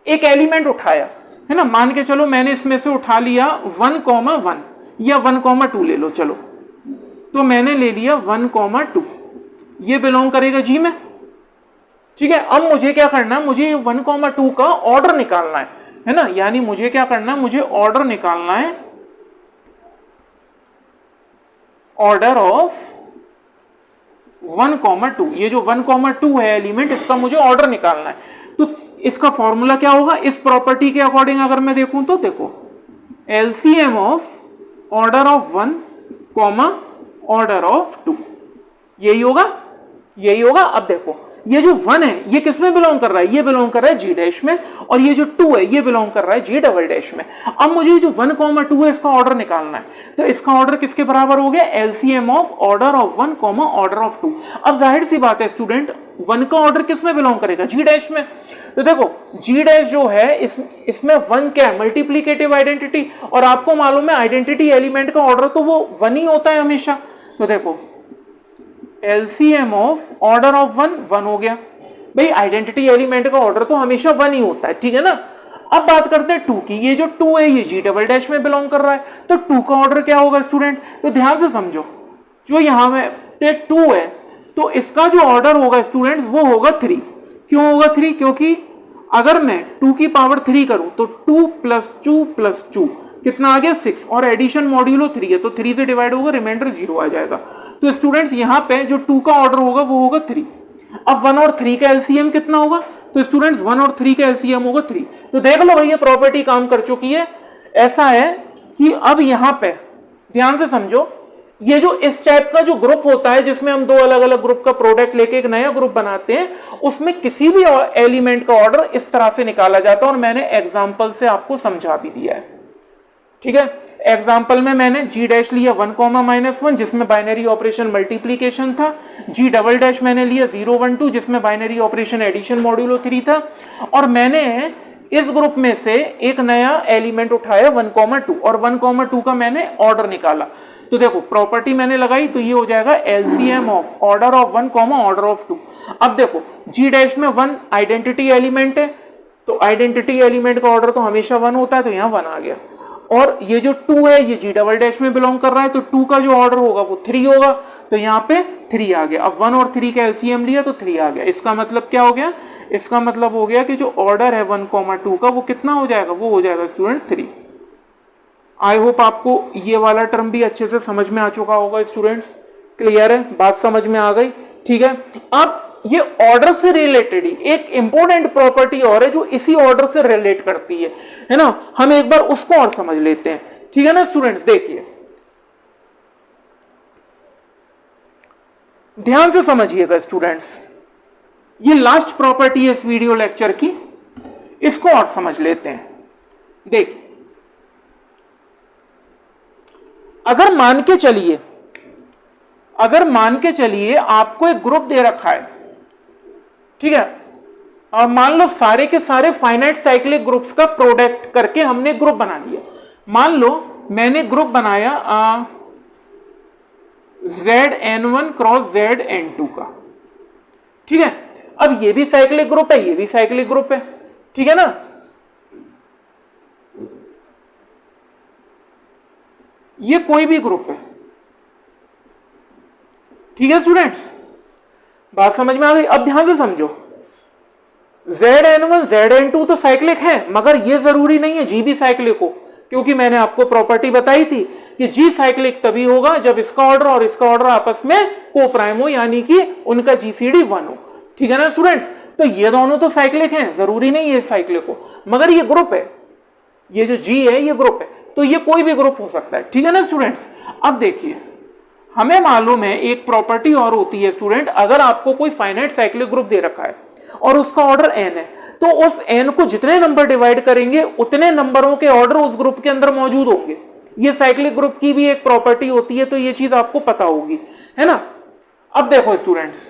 एक एलिमेंट उठाया, है ना। मान के चलो मैंने इसमें से उठा लिया 1, 1 या 1, 2 ले लो, चलो। तो मैंने ले लिया 1, 2, ये बिलोंग करेगा जी में, ठीक है। अब मुझे क्या करना है? मुझे 1, 2 का ऑर्डर निकालना है ना। यानी मुझे क्या करना है? मुझे ऑर्डर निकालना है, ऑर्डर ऑफ 1, 2। ये जो 1, 2 है एलिमेंट, इसका मुझे ऑर्डर निकालना है। तो इसका फॉर्मूला क्या होगा? इस प्रॉपर्टी के अकॉर्डिंग अगर मैं देखूं तो देखो, LCM of order of 1, order of 2, यही होगा, यही होगा। अब देखो ये जो 1 है ये किस में बिलोंग कर रहा है? ये बिलोंग कर रहा है जी डैश में, और ये जो 2 है ये बिलोंग कर रहा है जी डबल डैश में। अब मुझे जो 1, 2 है इसका ऑर्डर निकालना है, तो इसका ऑर्डर किसके बराबर हो गया? LCM of order of 1, order of 2। अब जाहिर सी बात है स्टूडेंट, 1 का ऑर्डर किस में बिलोंग करेगा? जी डैश में। तो देखो जी डैश जो है इसमें 1 क्या है? मल्टीप्लीकेटिव आइडेंटिटी, और आपको मालूम है आइडेंटिटी एलिमेंट का ऑर्डर तो वो 1 ही होता है हमेशा। तो देखो एलसीएम ऑफ ऑर्डर ऑफ 1 हो गया। भाई आइडेंटिटी एलिमेंट का ऑर्डर तो हमेशा 1 ही होता है, ठीक है ना। अब बात करते हैं 2 की। ये जो 2 है ये जी डबल डैश में बिलोंग कर रहा है, तो 2 का ऑर्डर क्या होगा स्टूडेंट? तो ध्यान से समझो, जो यहां में 2 है तो इसका जो ऑर्डर होगा स्टूडेंट्स वो होगा 3। क्यों होगा 3? क्योंकि अगर मैं 2 की पावर 3 करूं तो 2 + 2 + 2 कितना आ गया? 6, और एडिशन मॉड्यूलो 3 है तो 3 से डिवाइड होगा, रिमाइंडर 0 आ जाएगा। तो स्टूडेंट्स यहाँ पे जो 2 का ऑर्डर होगा वो होगा 3। अब 1 और 3 का एलसीएम कितना होगा? तो स्टूडेंट्स 1 और 3 का एलसीएम होगा 3। तो देख लो भाई ये प्रॉपर्टी काम कर चुकी है। ऐसा है कि अब यहाँ पे ध्यान से समझो, ये जो इस टाइप का जो ग्रुप होता है जिसमें हम दो अलग अलग ग्रुप का प्रोडक्ट लेके एक नया ग्रुप बनाते हैं, उसमें किसी भी एलिमेंट का ऑर्डर इस तरह से निकाला जाता है, और मैंने एग्जाम्पल से आपको समझा भी दिया है, ठीक है। एग्जाम्पल में मैंने जी डैश लिया 1, -1 जिसमें बाइनरी ऑपरेशन मल्टीप्लीकेशन था। जी डबल डैश मैंने लिया 0, 1, 2 जिसमें बाइनरी ऑपरेशन एडिशन मॉड्यूलो 3 था। और मैंने इस ग्रुप में से एक नया एलिमेंट उठाया 1, 2 और 1, 2 का मैंने ऑर्डर निकाला। तो देखो प्रॉपर्टी मैंने लगाई तो ये हो जाएगा LCM of order of 1, order of 2। अब देखो जी डैश में 1 आइडेंटिटी एलिमेंट है, तो आइडेंटिटी एलिमेंट का ऑर्डर तो हमेशा 1 होता है, तो यहाँ 1 आ गया। और ये जो 2 है ये जी डबल डैश में बिलोंग कर रहा है, तो 2 का जो ऑर्डर होगा वो 3 होगा, तो यहाँ पे 3 आ गया। अब 1 और 3 का एलसीएम लिया तो 3 आ गया। इसका मतलब क्या हो गया? इसका मतलब हो गया कि जो ऑर्डर है 1, 2 का वो कितना हो जाएगा? वो हो जाएगा स्टूडेंट 3। आई होप आपको ये वाला टर्म भी अच्छे से समझ में आ चुका होगा स्टूडेंट्स। क्लियर है? बात समझ में आ गई? ठीक है। अब ये ऑर्डर से रिलेटेड ही एक इंपॉर्टेंट प्रॉपर्टी और है जो इसी ऑर्डर से रिलेट करती है ना। हम एक बार उसको और समझ लेते हैं, ठीक है ना स्टूडेंट्स। देखिए ध्यान से समझिएगा स्टूडेंट्स, ये लास्ट प्रॉपर्टी है इस वीडियो लेक्चर की, इसको और समझ लेते हैं। देखिए अगर मान के चलिए आपको एक ग्रुप दे रखा है, ठीक है। और मान लो सारे के सारे फाइनाइट साइक्लिक ग्रुप्स का प्रोडक्ट करके हमने ग्रुप बना लिया। मान लो मैंने ग्रुप बनाया Zn1 क्रॉस Zn2 का, ठीक है। अब ये भी साइक्लिक ग्रुप है, ये भी साइक्लिक ग्रुप है, ठीक है ना। ये कोई भी ग्रुप है, ठीक है स्टूडेंट्स, बात समझ में आ गई। अब ध्यान से समझो, Zn1 Zn2 तो साइक्लिक है, मगर ये जरूरी नहीं है G भी साइक्लिक हो, क्योंकि मैंने आपको प्रॉपर्टी बताई थी कि G साइक्लिक तभी होगा जब इसका ऑर्डर और इसका ऑर्डर आपस में कोप्राइम हो, यानी कि उनका GCD 1 हो, ठीक है ना स्टूडेंट्स। तो ये दोनों तो साइक्लिक हैं, जरूरी नहीं है साइक्लिक हो, मगर ये ग्रुप है, ये जो G है ये ग्रुप है, तो ये कोई भी ग्रुप हो सकता है, ठीक है ना स्टूडेंट्स। अब देखिए, हमें मालूम है एक प्रॉपर्टी और होती है स्टूडेंट, अगर आपको कोई फाइनाइट साइक्लिक ग्रुप दे रखा है और उसका ऑर्डर n है, तो उस n को जितने नंबर डिवाइड करेंगे उतने नंबरों के ऑर्डर उस ग्रुप के अंदर मौजूद होंगे। ये साइक्लिक ग्रुप की भी एक प्रॉपर्टी होती है, तो ये चीज आपको पता होगी, है ना। अब देखो स्टूडेंट्स,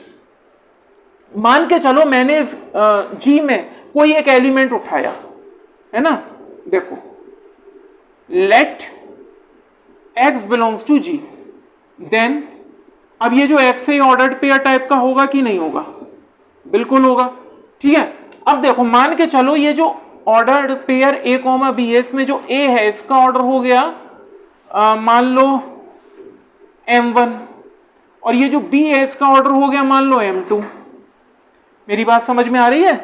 मान के चलो मैंने इस G में कोई एक एलिमेंट उठाया, है ना, देखो let x belongs to G, then अब ये जो x है ऑर्डर्ड पेयर टाइप का होगा कि नहीं होगा, बिल्कुल होगा, ठीक है। अब देखो मान के चलो ये जो ऑर्डर्ड पेयर a, b है, इसमें जो a है इसका ऑर्डर हो गया मान लो m1, और ये जो b है इसका ऑर्डर हो गया मान लो m2। मेरी बात समझ में आ रही है।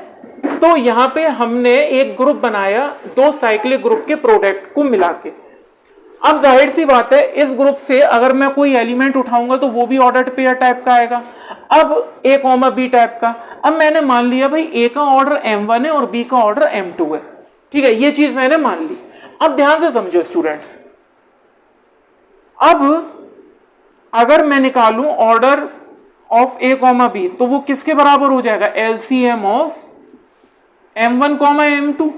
तो यहां पे हमने एक ग्रुप बनाया दो साइक्लिक ग्रुप के प्रोडक्ट को मिला के। अब जाहिर सी बात है, इस ग्रुप से अगर मैं कोई एलिमेंट उठाऊंगा तो वो भी ऑर्डर्ड पेयर टाइप का आएगा। अब a, b टाइप का, अब मैंने मान लिया भाई a का ऑर्डर m1 है और b का ऑर्डर m2 है, ठीक है, ये चीज मैंने मान ली। अब ध्यान से समझो स्टूडेंट्स, अब अगर मैं निकालूं ऑर्डर ऑफ a, b, तो वो किसके बराबर हो जाएगा, LCM ऑफ m1, m2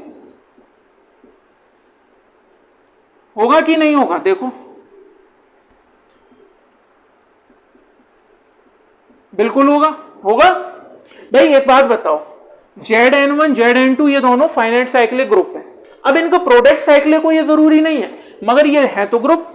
होगा कि नहीं होगा, देखो बिल्कुल होगा, होगा। भाई एक बात बताओ, Zn1 Zn2 ये दोनों फाइनाइट साइक्लिक ग्रुप है। अब इनका प्रोडक्ट साइक्लिक हो ये जरूरी नहीं है, मगर ये है तो ग्रुप,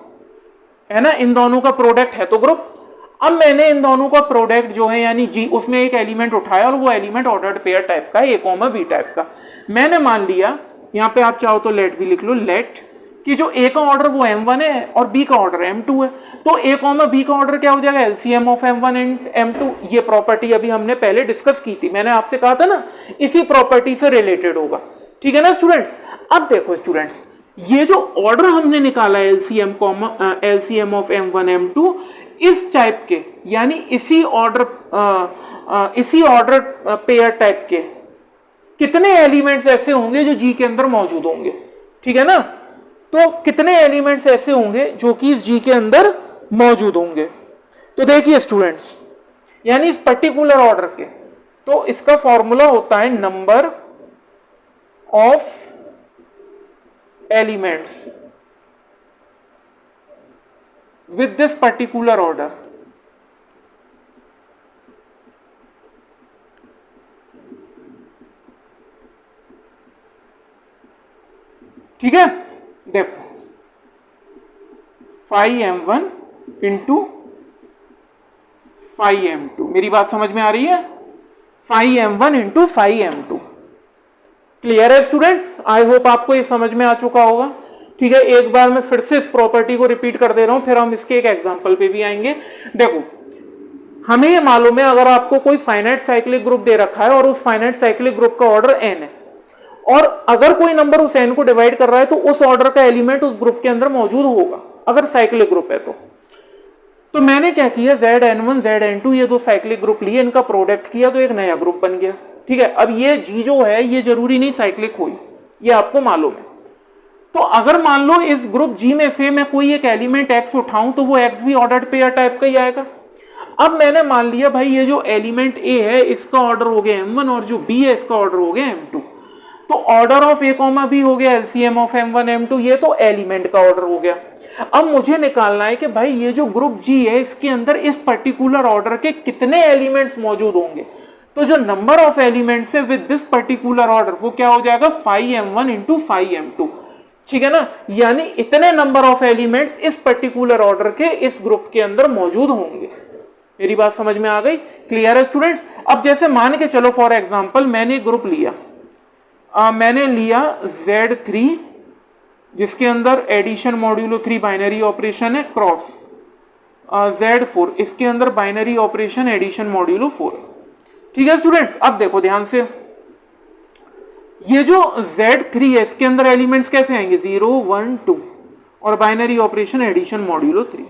है ना, इन दोनों का प्रोडक्ट है तो ग्रुप। अब मैंने इन दोनों का प्रोडक्ट जो है यानी G, उसमें एक एलिमेंट उठाया और वो एलिमेंट ऑर्डर्ड पेयर टाइप का है, a, b टाइप का। मैंने मान लिया, यहां पे आप चाहो तो लेट भी लिख लो, लेट कि जो a का ऑर्डर वो m1 है और b का ऑर्डर m2 है, तो a, b का ऑर्डर क्या हो जाएगा, LCM of m1 and m2। ये प्रॉपर्टी अभी हमने पहले डिस्कस की थी, मैंने आपसे कहा था ना इसी प्रॉपर्टी से रिलेटेड होगा, ठीक है ना स्टूडेंट्स। अब देखो स्टूडेंट्स, ये जो ऑर्डर हमने निकाला LCM ऑफ m1 m2, इस टाइप के यानी इसी ऑर्डर पेयर टाइप के कितने एलिमेंट्स ऐसे होंगे जो G के अंदर मौजूद होंगे, ठीक है ना। तो कितने एलिमेंट्स ऐसे होंगे जो कि इस G के अंदर मौजूद होंगे, तो देखिए स्टूडेंट्स, यानी इस पर्टिकुलर ऑर्डर के, तो इसका फॉर्मूला होता है number of elements with this particular order। ठीक है, देखो 5m1 इंटू 5m2, मेरी बात समझ में आ रही है, 5m1 इंटू 5m2। क्लियर है स्टूडेंट्स, आई होप आपको ये समझ में आ चुका होगा, ठीक है। एक बार मैं फिर से इस प्रॉपर्टी को रिपीट कर दे रहा हूं, फिर हम इसके एक एग्जांपल पे भी आएंगे। देखो हमें ये मालूम है, अगर आपको कोई फाइनाइट साइक्लिक ग्रुप दे रखा है और उस फाइनाइट साइक्लिक ग्रुप का ऑर्डर n है, और अगर कोई नंबर उस n को डिवाइड कर रहा है तो उस ऑर्डर का एलिमेंट उस ग्रुप के अंदर मौजूद होगा, अगर साइक्लिक ग्रुप है तो मैंने क्या किया, Zn1 Zn2 ये दो साइक्लिक ग्रुप लिए, इनका प्रोडक्ट किया तो एक नया ग्रुप बन गया, ठीक है। अब ये G जो है ये जरूरी नहीं साइक्लिक हुई, ये आपको मालूम है। तो अगर मान लो इस ग्रुप G में से मैं कोई एक एलिमेंट x उठाऊं तो वो x भी ऑर्डर्ड पेयर टाइप का ही आएगा। अब मैंने मान लिया भाई ये जो एलिमेंट A है इसका ऑर्डर हो गया m1 और जो B है इसका ऑर्डर हो गया m2, तो ऑर्डर ऑफ a, b हो गया LCM ऑफ m1 m2, ये तो एलिमेंट का ऑर्डर हो गया। अब मुझे निकालना है कि भाई ये जो ग्रुप G है इसके अंदर इस पर्टिकुलर ऑर्डर के कितने एलिमेंट्स मौजूद होंगे, तो जो नंबर ऑफ एलिमेंट्स है विद दिस पर्टिकुलर ऑर्डर वो क्या हो जाएगा, 5m1 इंटू 5m2, ठीक है ना। यानी इतने नंबर ऑफ एलिमेंट्स इस पर्टिकुलर ऑर्डर के इस ग्रुप के अंदर मौजूद होंगे। मेरी बात समझ में आ गई, क्लियर है स्टूडेंट्स। अब जैसे मान के चलो फॉर एग्जांपल मैंने ग्रुप लिया, मैंने लिया Z3 जिसके अंदर एडिशन मॉड्यूलो 3 बाइनरी ऑपरेशन है क्रॉस Z4, इसके अंदर बाइनरी ऑपरेशन एडिशन मॉड्यूलो 4। ठीक है स्टूडेंट्स, अब देखो ध्यान से, ये जो Z3 है इसके अंदर एलिमेंट्स कैसे आएंगे 0 1 2 और binary operation addition modulo 3।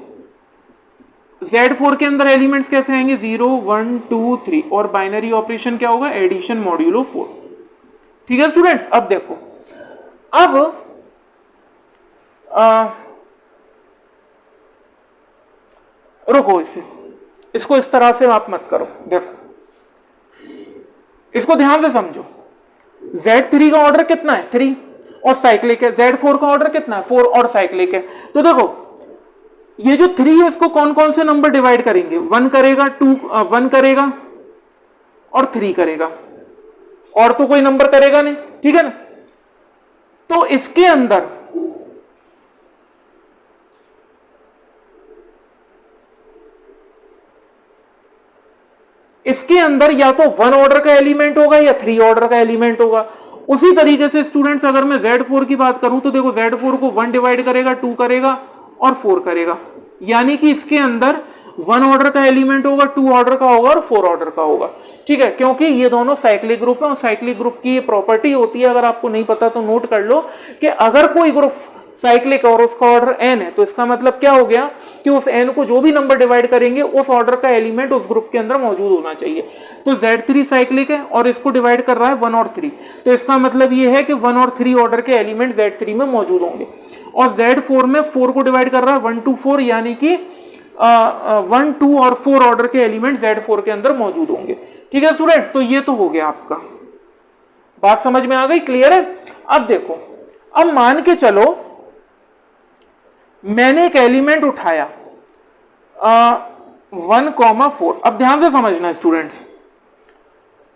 Z4 के अंदर एलिमेंट्स कैसे आएंगे 0 1 2 3 और बाइनरी ऑपरेशन क्या होगा एडिशन मॉड्यूलो 4। ठीक है स्टूडेंट्स, अब देखो, अब रुको, इसको इस तरह से आप मत करो, देखो इसको ध्यान से समझो। Z3 का ऑर्डर कितना है 3 और साइक्लिक है, Z4 का ऑर्डर कितना है 4 और साइक्लिक है। तो देखो ये जो 3 है इसको कौन कौन से नंबर डिवाइड करेंगे, 1 करेगा 1 करेगा और 3 करेगा, और तो कोई नंबर करेगा नहीं। ठीक है ना, तो इसके अंदर या तो 1 ऑर्डर का एलिमेंट होगा या 3 ऑर्डर का एलिमेंट होगा। उसी तरीके से स्टूडेंट्स अगर मैं Z4 की बात करूं तो देखो Z4 को 1 डिवाइड करेगा 2 करेगा और 4 करेगा, यानी कि इसके अंदर 1 ऑर्डर का एलिमेंट होगा, 2 ऑर्डर का होगा और 4 ऑर्डर का होगा। ठीक है, क्योंकि ये दोनों साइक्लिक ग्रुप है और साइक्लिक ग्रुप की ये प्रॉपर्टी होती है, अगर आपको नहीं पता तो नोट कर लो, कि अगर कोई ग्रुप साइक्लिक और उसका ऑर्डर n है तो इसका मतलब क्या हो गया कि उस n को जो भी नंबर डिवाइड करेंगे उस ऑर्डर का एलिमेंट उस ग्रुप के अंदर मौजूद होना चाहिए। तो Z3 साइक्लिक है और इसको डिवाइड कर रहा है 1 और 3, तो इसका मतलब ये है कि 1 और 3 ऑर्डर के एलिमेंट Z3 में मौजूद होंगे। और Z4 में 4 को डिवाइड कर रहा है 1 2 4, यानी कि 1 2 और 4 ऑर्डर के एलिमेंट Z4 के अंदर मौजूद होंगे। ठीक है स्टूडेंट्स, तो ये तो हो गया आपका, बात समझ में आ गई, क्लियर है। अब देखो, अब मान के चलो मैंने एक एलिमेंट उठाया 1,4। अब ध्यान से समझना स्टूडेंट्स,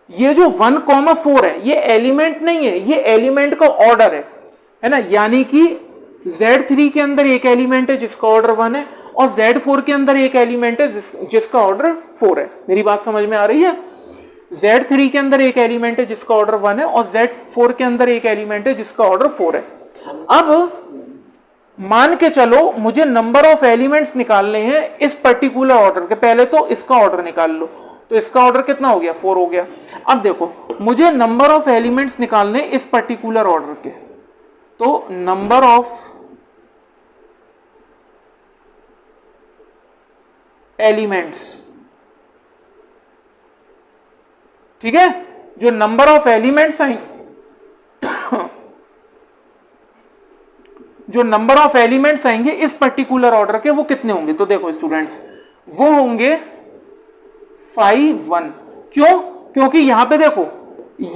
ये जो 1,4 है ये एलिमेंट नहीं है, ये एलिमेंट का ऑर्डर है ना, यानी कि Z3 के अंदर एक एलिमेंट है जिसका ऑर्डर 1 है और Z4 के अंदर एक एलिमेंट है जिसका ऑर्डर 4 है। मेरी बात समझ में आ रही है? Z3 के अंदर एक एलिमेंट है जिसका ऑर्डर 1 है और Z4 के अंदर एक एलिमेंट है जिसका ऑर्डर 4 है। अब मान के चलो मुझे नंबर ऑफ एलिमेंट्स निकालने हैं इस पर्टिकुलर ऑर्डर के, पहले तो इसका ऑर्डर निकाल लो, तो इसका ऑर्डर कितना हो गया 4 हो गया। अब देखो मुझे नंबर ऑफ एलिमेंट्स निकालने इस पर्टिकुलर ऑर्डर के, तो नंबर ऑफ एलिमेंट्स, ठीक है, जो नंबर ऑफ एलिमेंट्स आएंगे जो नंबर ऑफ एलिमेंट्स आएंगे इस पर्टिकुलर ऑर्डर के वो कितने होंगे, तो देखो स्टूडेंट्स वो होंगे 5 1। क्यों? क्योंकि यहां पे देखो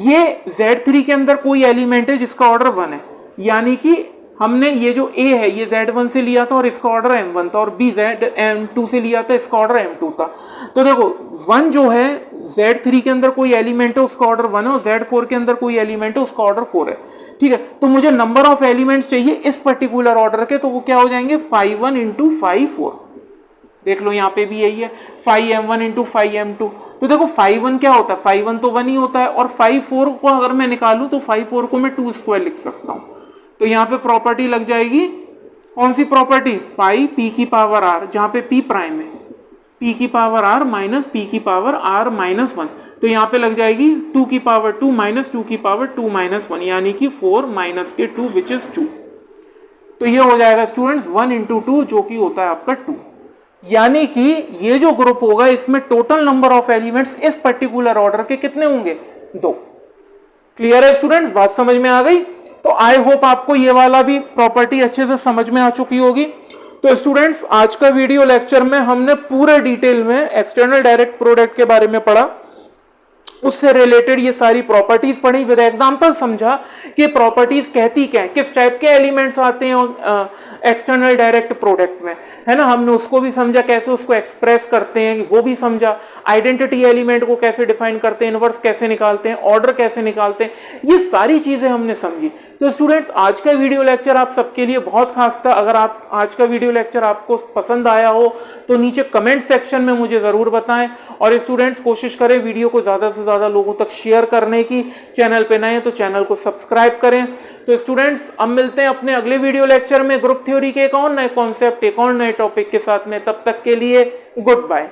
ये Z3 के अंदर कोई एलिमेंट है जिसका ऑर्डर 1 है, यानी कि हमने ये जो A है ये Z1 से लिया था और इसका ऑर्डर M1 था, और B M2 से लिया था, इसका ऑर्डर M2 था। तो देखो 1 जो है Z3 के अंदर कोई एलिमेंट है उसका ऑर्डर 1 है और Z4 के अंदर कोई एलिमेंट है उसका ऑर्डर 4 है। ठीक है, तो मुझे नंबर ऑफ एलिमेंट्स चाहिए इस पर्टिकुलर ऑर्डर के, तो वो क्या हो जाएंगे 5 1 इंटू 5 4। देख लो यहाँ पे भी यही है 5m1 इंटू 5m2। तो देखो 5 1 क्या होता है, 5 1 तो 1 ही होता है, और 5 4 को अगर मैं निकालूं तो 5 4 को मैं 2 स्क्वायर लिख सकता हूं। तो यहाँ पे प्रॉपर्टी लग जाएगी, कौन सी प्रॉपर्टी, 5 p की पावर r, जहां पे p प्राइम है, p की पावर r माइनस p की पावर r माइनस 1। तो यहाँ पे लग जाएगी 2 की पावर 2 माइनस 2 की पावर 2 माइनस 1, यानी कि 4 माइनस के 2 विच इज 2। तो ये हो जाएगा स्टूडेंट्स 1 इंटू 2 जो कि होता है आपका 2, यानी कि ये जो ग्रुप होगा इसमें टोटल नंबर ऑफ एलिमेंट्स इस पर्टिकुलर ऑर्डर के कितने होंगे 2। क्लियर है स्टूडेंट्स, बात समझ में आ गई? तो आई होप आपको ये वाला भी प्रॉपर्टी अच्छे से समझ में आ चुकी होगी। तो स्टूडेंट्स आज का वीडियो लेक्चर में हमने पूरे डिटेल में एक्सटर्नल डायरेक्ट प्रोडक्ट के बारे में पढ़ा, उससे रिलेटेड ये सारी प्रॉपर्टीज पढ़ी, विद एग्जांपल समझा कि प्रॉपर्टीज कहती क्या है, किस टाइप के एलिमेंट्स आते हैं एक्सटर्नल डायरेक्ट प्रोडक्ट में, है ना। हमने उसको भी समझा, कैसे उसको एक्सप्रेस करते हैं वो भी समझा, आइडेंटिटी एलिमेंट को कैसे डिफाइन करते हैं, इनवर्स कैसे निकालते हैं, ऑर्डर कैसे निकालते हैं, ये सारी चीजें हमने समझी। तो स्टूडेंट्स आज का वीडियो लेक्चर आप सबके लिए बहुत खास था। अगर आप आज का वीडियो लेक्चर आपको पसंद आया हो तो नीचे कमेंट सेक्शन में मुझे जरूर बताएं, और स्टूडेंट्स कोशिश करें वीडियो को ज्यादा से ज्यादा ज़्यादा लोगों तक शेयर करने की। चैनल पे नए हैं तो चैनल को सब्सक्राइब करें। तो स्टूडेंट्स अब मिलते हैं अपने अगले वीडियो लेक्चर में ग्रुप थ्योरी के एक और नए कॉन्सेप्ट, एक और नए टॉपिक के साथ में। तब तक के लिए गुड बाय।